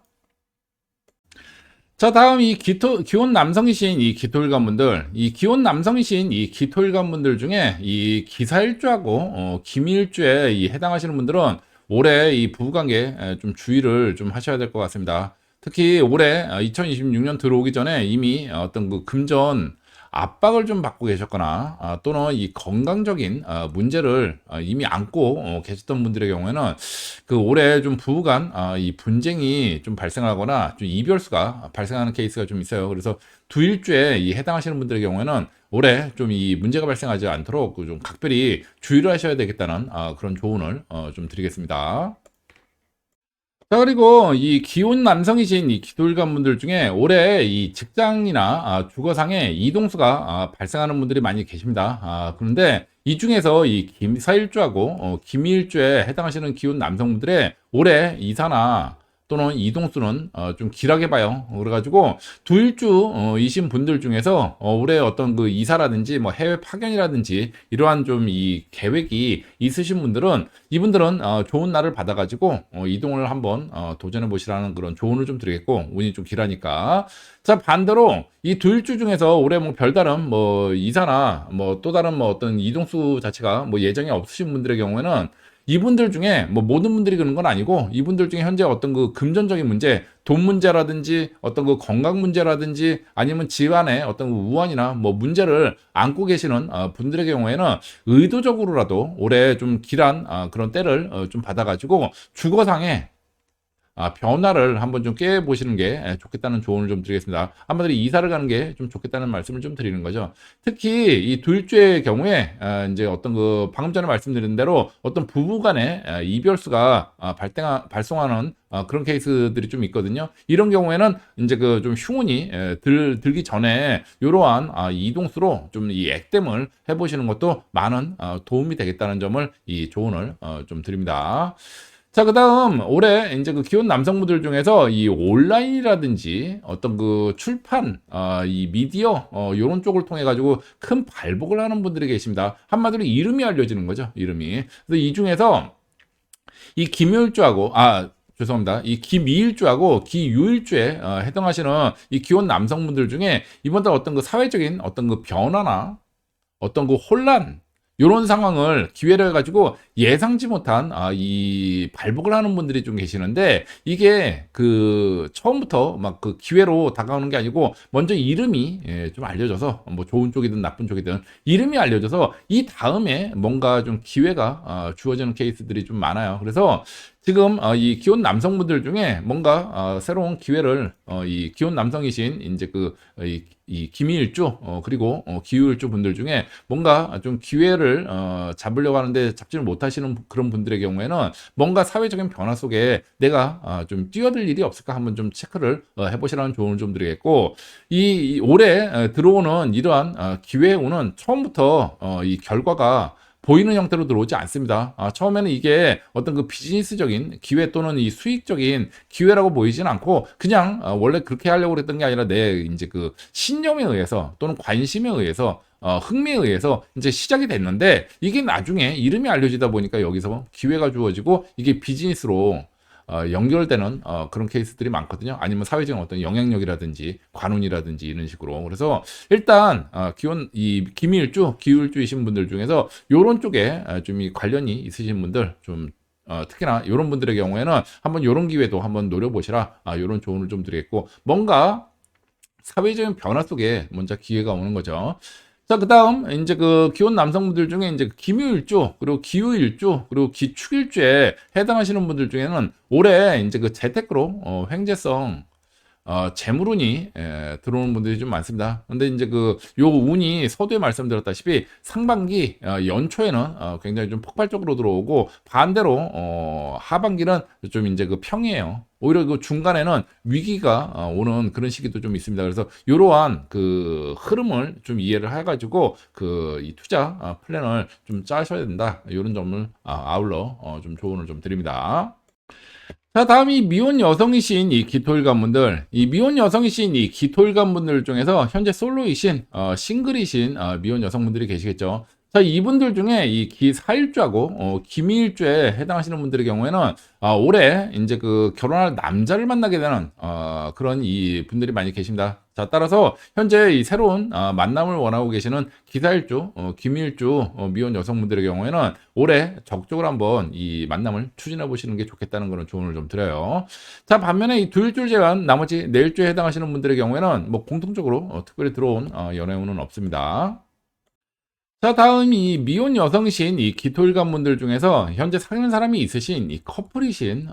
자, 다음 이 기혼 남성이신 이 기토일관분들, 이 기혼 남성이신 이 기토일관분들 중에 이 기사일주하고 기미일주에 이 해당하시는 분들은 올해 이 부부관계 좀 주의를 좀 하셔야 될 것 같습니다. 특히 올해 2026년 들어오기 전에 이미 어떤 그 금전 압박을 좀 받고 계셨거나 또는 이 건강적인 문제를 이미 안고 계셨던 분들의 경우에는 그 올해 좀 부부간 이 분쟁이 좀 발생하거나 좀 이별수가 발생하는 케이스가 좀 있어요. 그래서 두일주에 이 해당하시는 분들의 경우에는 올해 좀 이 문제가 발생하지 않도록 그좀 각별히 주의를 하셔야 되겠다는 그런 조언을 좀 드리겠습니다. 자, 그리고 이 기혼 남성이신 이 기토일관 분들 중에 올해 이 직장이나 주거상의 이동수가 발생하는 분들이 많이 계십니다. 그런데 이 중에서 이 김사일주하고 김일주에 해당하시는 기혼 남성분들의 올해 이사나 또는 이동수는 좀 길하게 봐요. 그래가지고 두일주이신 분들 중에서 올해 어떤 그 이사라든지 뭐 해외 파견이라든지 이러한 좀 이 계획이 있으신 분들은 이분들은 좋은 날을 받아가지고 이동을 한번 도전해 보시라는 그런 조언을 좀 드리겠고, 운이 좀 길하니까. 자, 반대로 이 두일주 중에서 올해 뭐 별다른 뭐 이사나 뭐 또 다른 뭐 어떤 이동수 자체가 뭐 예정이 없으신 분들의 경우에는 이분들 중에 뭐 모든 분들이 그런 건 아니고 이분들 중에 현재 어떤 그 금전적인 문제, 돈 문제라든지 어떤 그 건강 문제라든지 아니면 집안에 어떤 그 우환이나 뭐 문제를 안고 계시는 분들의 경우에는 의도적으로라도 올해 좀 길한 그런 때를 좀 받아가지고 주거상에 변화를 한번 좀 깨보시는 게 좋겠다는 조언을 좀 드리겠습니다. 한마디로 이사를 가는 게 좀 좋겠다는 말씀을 좀 드리는 거죠. 특히 이 둘째의 경우에 이제 어떤 그 방금 전에 말씀드린 대로 어떤 부부 간의 이별수가 발송하는 그런 케이스들이 좀 있거든요. 이런 경우에는 이제 그 좀 흉운이 들기 전에 이러한 이동수로 좀 이 액땜을 해보시는 것도 많은 도움이 되겠다는 점을 이 조언을 좀 드립니다. 자, 그다음 올해 이제 그 기혼 남성분들 중에서 이 온라인이라든지 어떤 그 출판, 이 미디어 요런 쪽을 통해 가지고 큰 발복을 하는 분들이 계십니다. 한마디로 이름이 알려지는 거죠, 이름이. 그래서 이 중에서 이 김효일주하고 죄송합니다. 이 김이일주하고 기유일주에 해당하시는 이 기혼 남성분들 중에 이번 달 어떤 그 사회적인 어떤 그 변화나 어떤 그 혼란 요런 상황을 기회를 가지고 예상치 못한 이 발복을 하는 분들이 좀 계시는데 이게 그 처음부터 막 그 기회로 다가오는 게 아니고 먼저 이름이 좀 알려져서 뭐 좋은 쪽이든 나쁜 쪽이든 이름이 알려져서 이 다음에 뭔가 좀 기회가 주어지는 케이스들이 좀 많아요. 그래서 지금 이 기혼 남성분들 중에 뭔가 새로운 기회를 이 기혼 남성이신 이제 이 김일주 그리고 기후일주 분들 중에 뭔가 좀 기회를 잡으려고 하는데 잡지를 못하시는 그런 분들의 경우에는 뭔가 사회적인 변화 속에 내가 좀 뛰어들 일이 없을까 한번 좀 체크를 해보시라는 조언을 좀 드리겠고, 이 올해 들어오는 이러한 기회에 오는 처음부터 이 결과가 보이는 형태로 들어오지 않습니다. 처음에는 이게 어떤 그 비즈니스적인 기회 또는 이 수익적인 기회라고 보이진 않고 그냥 원래 그렇게 하려고 그랬던 게 아니라 내 이제 그 신념에 의해서 또는 관심에 의해서 흥미에 의해서 이제 시작이 됐는데 이게 나중에 이름이 알려지다 보니까 여기서 기회가 주어지고 이게 비즈니스로 연결되는 그런 케이스들이 많거든요. 아니면 사회적인 어떤 영향력이라든지 관운이라든지 이런 식으로. 그래서 일단 이 김일주, 기울주이신 분들 중에서 요런 쪽에 좀 이 관련이 있으신 분들 좀 특히나 이런 분들의 경우에는 한번 이런 기회도 한번 노려보시라 이런 조언을 좀 드리겠고, 뭔가 사회적인 변화 속에 먼저 기회가 오는 거죠. 자, 그다음 이제 그 기혼 남성분들 중에 이제 김유일주 그리고 기후일주 그리고 기축일주에 해당하시는 분들 중에는 올해 이제 그 재테크로 횡재성 재물운이 들어오는 분들이 좀 많습니다. 근데 이제 요 운이 서두에 말씀드렸다시피 상반기 연초에는 굉장히 좀 폭발적으로 들어오고 반대로 하반기는 좀 이제 그 평이에요. 오히려 그 중간에는 위기가 오는 그런 시기도 좀 있습니다. 그래서 이러한 그 흐름을 좀 이해를 해가지고 이 투자 플랜을 좀 짜셔야 된다. 이런 점을 아울러 좀 조언을 좀 드립니다. 자, 다음 이 미혼 여성이신 이 기토일관분들, 이 미혼 여성이신 이 기토일관분들 중에서 현재 솔로이신, 싱글이신 미혼 여성분들이 계시겠죠. 자, 이분들 중에 이 기사일주하고 기미일주에 해당하시는 분들의 경우에는 올해 이제 그 결혼할 남자를 만나게 되는 그런 이 분들이 많이 계십니다. 자, 따라서 현재 이 새로운 만남을 원하고 계시는 기사일주, 기미일주 미혼 여성분들의 경우에는 올해 적극적으로 한번 이 만남을 추진해 보시는 게 좋겠다는 그런 조언을 좀 드려요. 자, 반면에 이 두일주를 제외한 나머지 네일주에 해당하시는 분들의 경우에는 뭐 공통적으로 특별히 들어온 연애운은 없습니다. 자, 다음 이 미혼 여성이신 이 기토일관분들 중에서 현재 사귀는 사람이 있으신 이 커플이신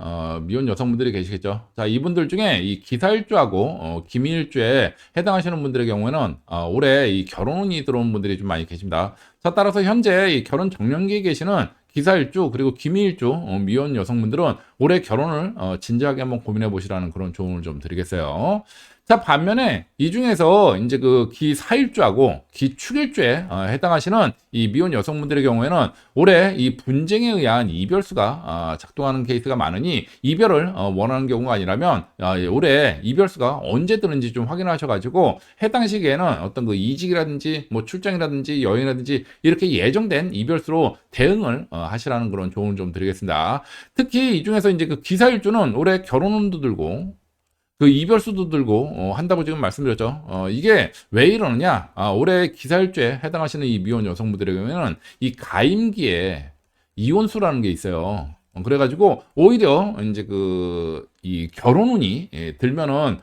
미혼 여성분들이 계시겠죠. 자, 이분들 중에 이 기사일주하고 기미일주에 해당하시는 분들의 경우에는 올해 이 결혼운이 들어온 분들이 좀 많이 계십니다. 자, 따라서 현재 이 결혼 정년기에 계시는 기사일주 그리고 기미일주 미혼 여성분들은 올해 결혼을 진지하게 한번 고민해 보시라는 그런 조언을 좀 드리겠어요. 자, 반면에 이 중에서 이제 그 기사일주하고 기축일주에 해당하시는 이 미혼 여성분들의 경우에는 올해 이 분쟁에 의한 이별수가 작동하는 케이스가 많으니 이별을 원하는 경우가 아니라면 올해 이별수가 언제 뜨는지 좀 확인하셔가지고 해당 시기에는 어떤 그 이직이라든지 뭐 출장이라든지 여행이라든지 이렇게 예정된 이별수로 대응을 하시라는 그런 조언을 좀 드리겠습니다. 특히 이 중에서 이제 그 기사일주는 올해 결혼운도 들고 그 이별수도 들고 한다고 지금 말씀드렸죠. 이게 왜 이러느냐? 올해 기사일주에 해당하시는 이 미혼 여성분들의 경우에는 이 가임기에 이혼수라는 게 있어요. 그래가지고 오히려 이제 그 이 결혼운이 들면은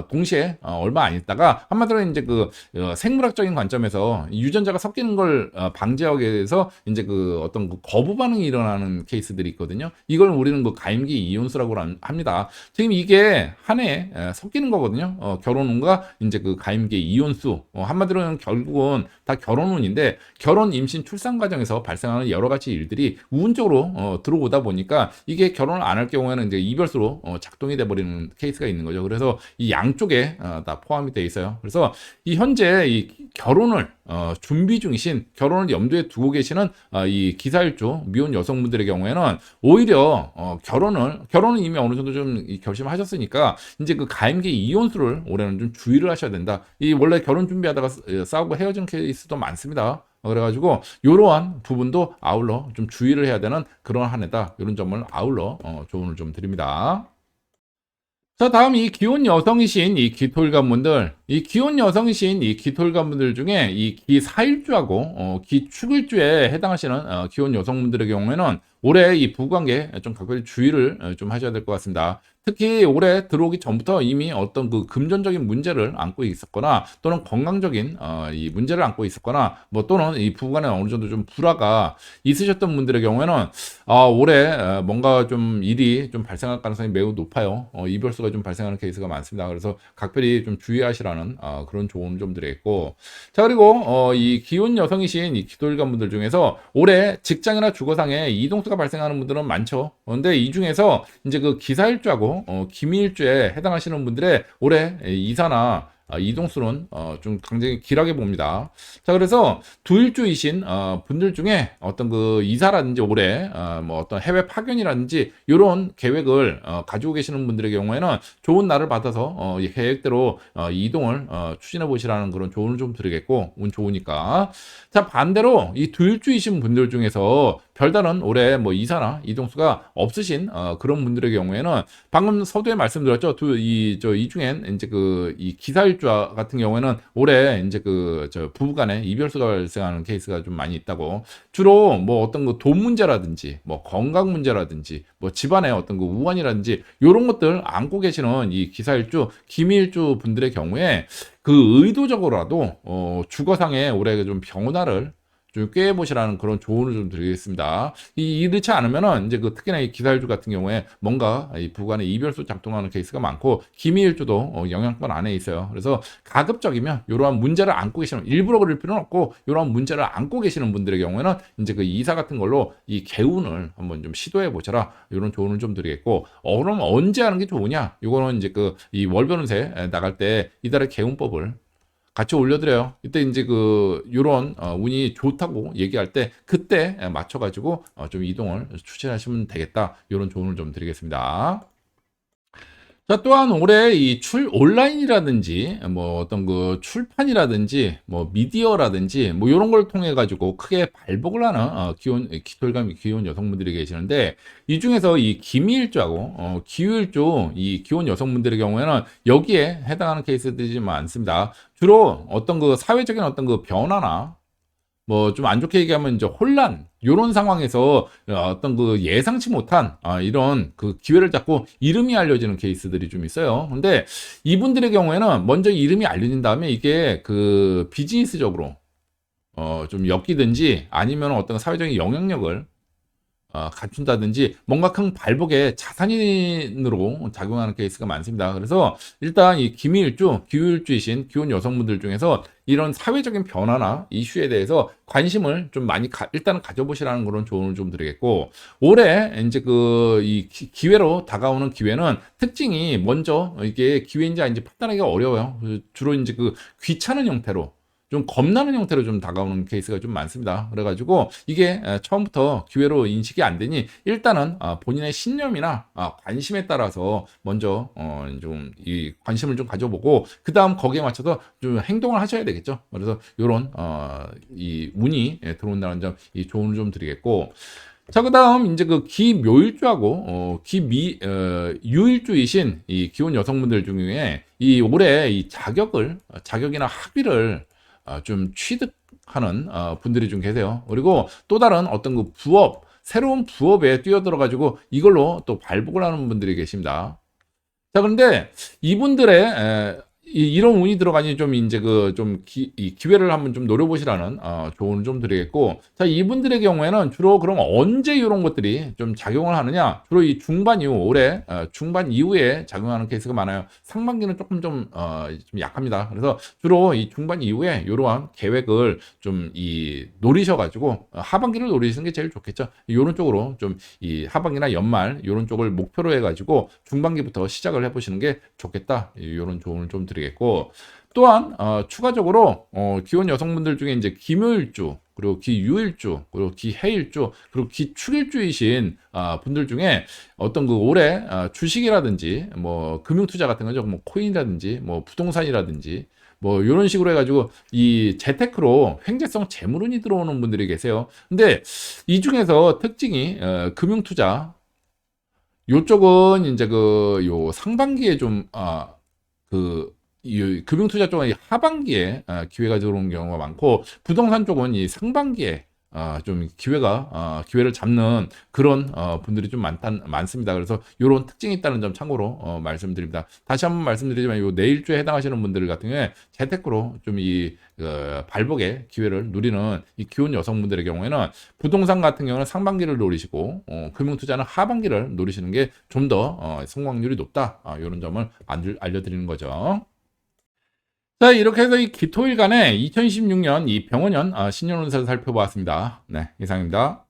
동시에 얼마 안 있다가 한마디로 이제 그 생물학적인 관점에서 유전자가 섞이는 걸 방지하기 위해서 이제 그 어떤 그 거부 반응이 일어나는 케이스들이 있거든요. 이걸 우리는 그 가임기 이혼수라고 합니다. 지금 이게 한 해에 섞이는 거거든요. 결혼운과 이제 그 가임기 이혼수 한마디로는 결국은 다 결혼운인데 결혼, 임신, 출산 과정에서 발생하는 여러 가지 일들이 우운적으로 들어오다 보니까 이게 결혼을 안 할 경우에는 이제 이별수로 작동이 돼 버리는 케이스가 있는 거죠. 그래서 이 양쪽에 다 포함이 돼 있어요. 그래서 이 현재 이 결혼을 준비 중이신 결혼을 염두에 두고 계시는 이 기사일주 미혼 여성분들의 경우에는 오히려 결혼은 이미 어느 정도 좀 결심하셨으니까 이제 그 가임기 이혼수를 올해는 좀 주의를 하셔야 된다. 이 원래 결혼 준비하다가 싸우고 헤어진 케이스도 많습니다. 그래가지고 이러한 부분도 아울러 좀 주의를 해야 되는 그런 한 해다. 이런 점을 아울러 조언을 좀 드립니다. 자, 다음 이 기혼 여성이신 이 기토일관분들, 이 기혼 여성이신 이 기토일관분들 중에 이 기사일주하고 기축일주에 해당하시는 기혼 여성분들의 경우에는 올해 이 부부관계 좀 각별히 주의를 좀 하셔야 될 것 같습니다. 특히 올해 들어오기 전부터 이미 어떤 그 금전적인 문제를 안고 있었거나 또는 건강적인 이 문제를 안고 있었거나 뭐 또는 이 부부간에 어느 정도 좀 불화가 있으셨던 분들의 경우에는 올해 뭔가 좀 일이 좀 발생할 가능성이 매우 높아요. 이별수가 좀 발생하는 케이스가 많습니다. 그래서 각별히 좀 주의하시라는 그런 조언을 좀 드리겠고, 자, 그리고 이 기혼 여성이신 이 기토일관 분들 중에서 올해 직장이나 주거상에 이동수가 발생하는 분들은 많죠. 그런데 이 중에서 이제 그 기사일주하고 기미일주에 해당하시는 분들의 올해 이사나 이동수는 좀 굉장히 길하게 봅니다. 자, 그래서 두일주이신 분들 중에 어떤 그 이사라든지 올해 뭐 어떤 해외 파견이라든지 이런 계획을 가지고 계시는 분들의 경우에는 좋은 날을 받아서 이 계획대로 이동을 추진해 보시라는 그런 조언을 좀 드리겠고, 운 좋으니까. 자, 반대로 이 두일주이신 분들 중에서 별다른 올해 뭐 이사나 이동수가 없으신 그런 분들의 경우에는 방금 서두에 말씀드렸죠. 이 중엔 이제 그 이 기사일주 같은 경우에는 올해 이제 그 저 부부간에 이별수가 발생하는 케이스가 좀 많이 있다고. 주로 뭐 어떤 그 돈 문제라든지 뭐 건강 문제라든지 뭐 집안의 어떤 그 우환이라든지 이런 것들 안고 계시는 이 기사일주, 기미일주 분들의 경우에 그 의도적으로라도 주거상에 올해 좀 병원화를 좀 꾀해보시라는 그런 조언을 좀 드리겠습니다. 이렇지 않으면은 이제 그 특히나 이 기사일주 같은 경우에 뭔가 이 부간에 이별수 작동하는 케이스가 많고 기미일주도 영향권 안에 있어요. 그래서 가급적이면 이러한 문제를 안고 계시는, 일부러 그럴 필요는 없고 이러한 문제를 안고 계시는 분들의 경우에는 이제 그 이사 같은 걸로 이 개운을 한번 좀 시도해 보셔라, 이런 조언을 좀 드리겠고, 그럼 언제 하는 게 좋으냐? 이거는 이제 그 이 월변운세 나갈 때 이달의 개운법을 같이 올려드려요. 이때 이제 그 요런 운이 좋다고 얘기할 때 그때 맞춰가지고 좀 이동을 추진하시면 되겠다. 이런 조언을 좀 드리겠습니다. 자, 또한 올해 이 온라인이라든지 뭐 어떤 그 출판이라든지 뭐 미디어라든지 뭐 요런 걸 통해 가지고 크게 발복을 하는 기토일간 기혼 여성분들이 계시는데, 이 중에서 이 기미일주하고 기후일주 이 기혼 여성분들의 경우에는 여기에 해당하는 케이스들이 좀 많습니다. 주로 어떤 그 사회적인 어떤 그 변화나 뭐 좀 안 좋게 얘기하면 이제 혼란 요런 상황에서 어떤 그 예상치 못한 이런 그 기회를 잡고 이름이 알려지는 케이스들이 좀 있어요. 근데 이분들의 경우에는 먼저 이름이 알려진 다음에 이게 그 비즈니스적으로 좀 엮이든지 아니면 어떤 사회적인 영향력을 갖춘다든지 뭔가 큰 발복의 자산인으로 작용하는 케이스가 많습니다. 그래서 일단 이 기미일주, 기후일주이신 기혼 여성분들 중에서 이런 사회적인 변화나 이슈에 대해서 관심을 좀 많이 일단은 가져보시라는 그런 조언을 좀 드리겠고, 올해 이제 그 이 기회로 다가오는 기회는 특징이 먼저 이게 기회인지 아닌지 판단하기가 어려워요. 주로 이제 그 귀찮은 형태로 좀 겁나는 형태로 좀 다가오는 케이스가 좀 많습니다. 그래가지고 이게 처음부터 기회로 인식이 안 되니 일단은 본인의 신념이나 관심에 따라서 먼저 좀 이 관심을 좀 가져보고 그 다음 거기에 맞춰서 좀 행동을 하셔야 되겠죠. 그래서 이런 이 운이 들어온다는 점 이 조언을 좀 드리겠고, 자, 그 다음, 이제 그 기묘일주하고, 유일주이신 이 기혼 여성분들 중에 이 올해 이 자격이나 학위를 좀 취득하는 분들이 좀 계세요. 그리고 또 다른 어떤 그 새로운 부업에 뛰어들어가지고 이걸로 또 발복을 하는 분들이 계십니다. 자, 그런데 이분들의 이런 운이 들어가니 좀 이제 그 좀 이 기회를 한번 좀 노려보시라는 조언을 좀 드리겠고, 자, 이분들의 경우에는 주로 그럼 언제 이런 것들이 좀 작용을 하느냐? 주로 이 중반 이후 올해 중반 이후에 작용하는 케이스가 많아요. 상반기는 조금 좀 약합니다. 그래서 주로 이 중반 이후에 이러한 계획을 좀 이 노리셔가지고 하반기를 노리시는 게 제일 좋겠죠. 이런 쪽으로 좀 이 하반기나 연말 이런 쪽을 목표로 해가지고 중반기부터 시작을 해보시는 게 좋겠다. 이런 조언을 좀 드리겠고, 또한 추가적으로 기혼 여성분들 중에 이제 기묘일주 그리고 기유일주 그리고 기해일주 그리고 기축일주이신 분들 중에 어떤 그 올해 주식이라든지 뭐 금융투자 같은 거죠, 뭐 코인이라든지 뭐 부동산이라든지 뭐 이런 식으로 해가지고 이 재테크로 횡재성 재물운이 들어오는 분들이 계세요. 근데 이 중에서 특징이 금융투자 요쪽은 이제 그 요 상반기에 이 금융투자 쪽은 이 하반기에 기회가 들어오는 경우가 많고, 부동산 쪽은 이 상반기에 좀 기회를 잡는 그런 분들이 좀 많습니다. 그래서 이런 특징이 있다는 점 참고로 말씀드립니다. 다시 한번 말씀드리지만 요 내일주에 해당하시는 분들 같은 경우에 재테크로 좀 이 발복의 기회를 누리는 이 기혼 여성분들의 경우에는 부동산 같은 경우는 상반기를 노리시고 금융투자는 하반기를 노리시는 게 좀 더 성공률이 높다. 이런 점을 알려드리는 거죠. 자, 이렇게 해서 이 기토일간의 2026년 이 병원년 신년운세를 살펴보았습니다. 네, 이상입니다.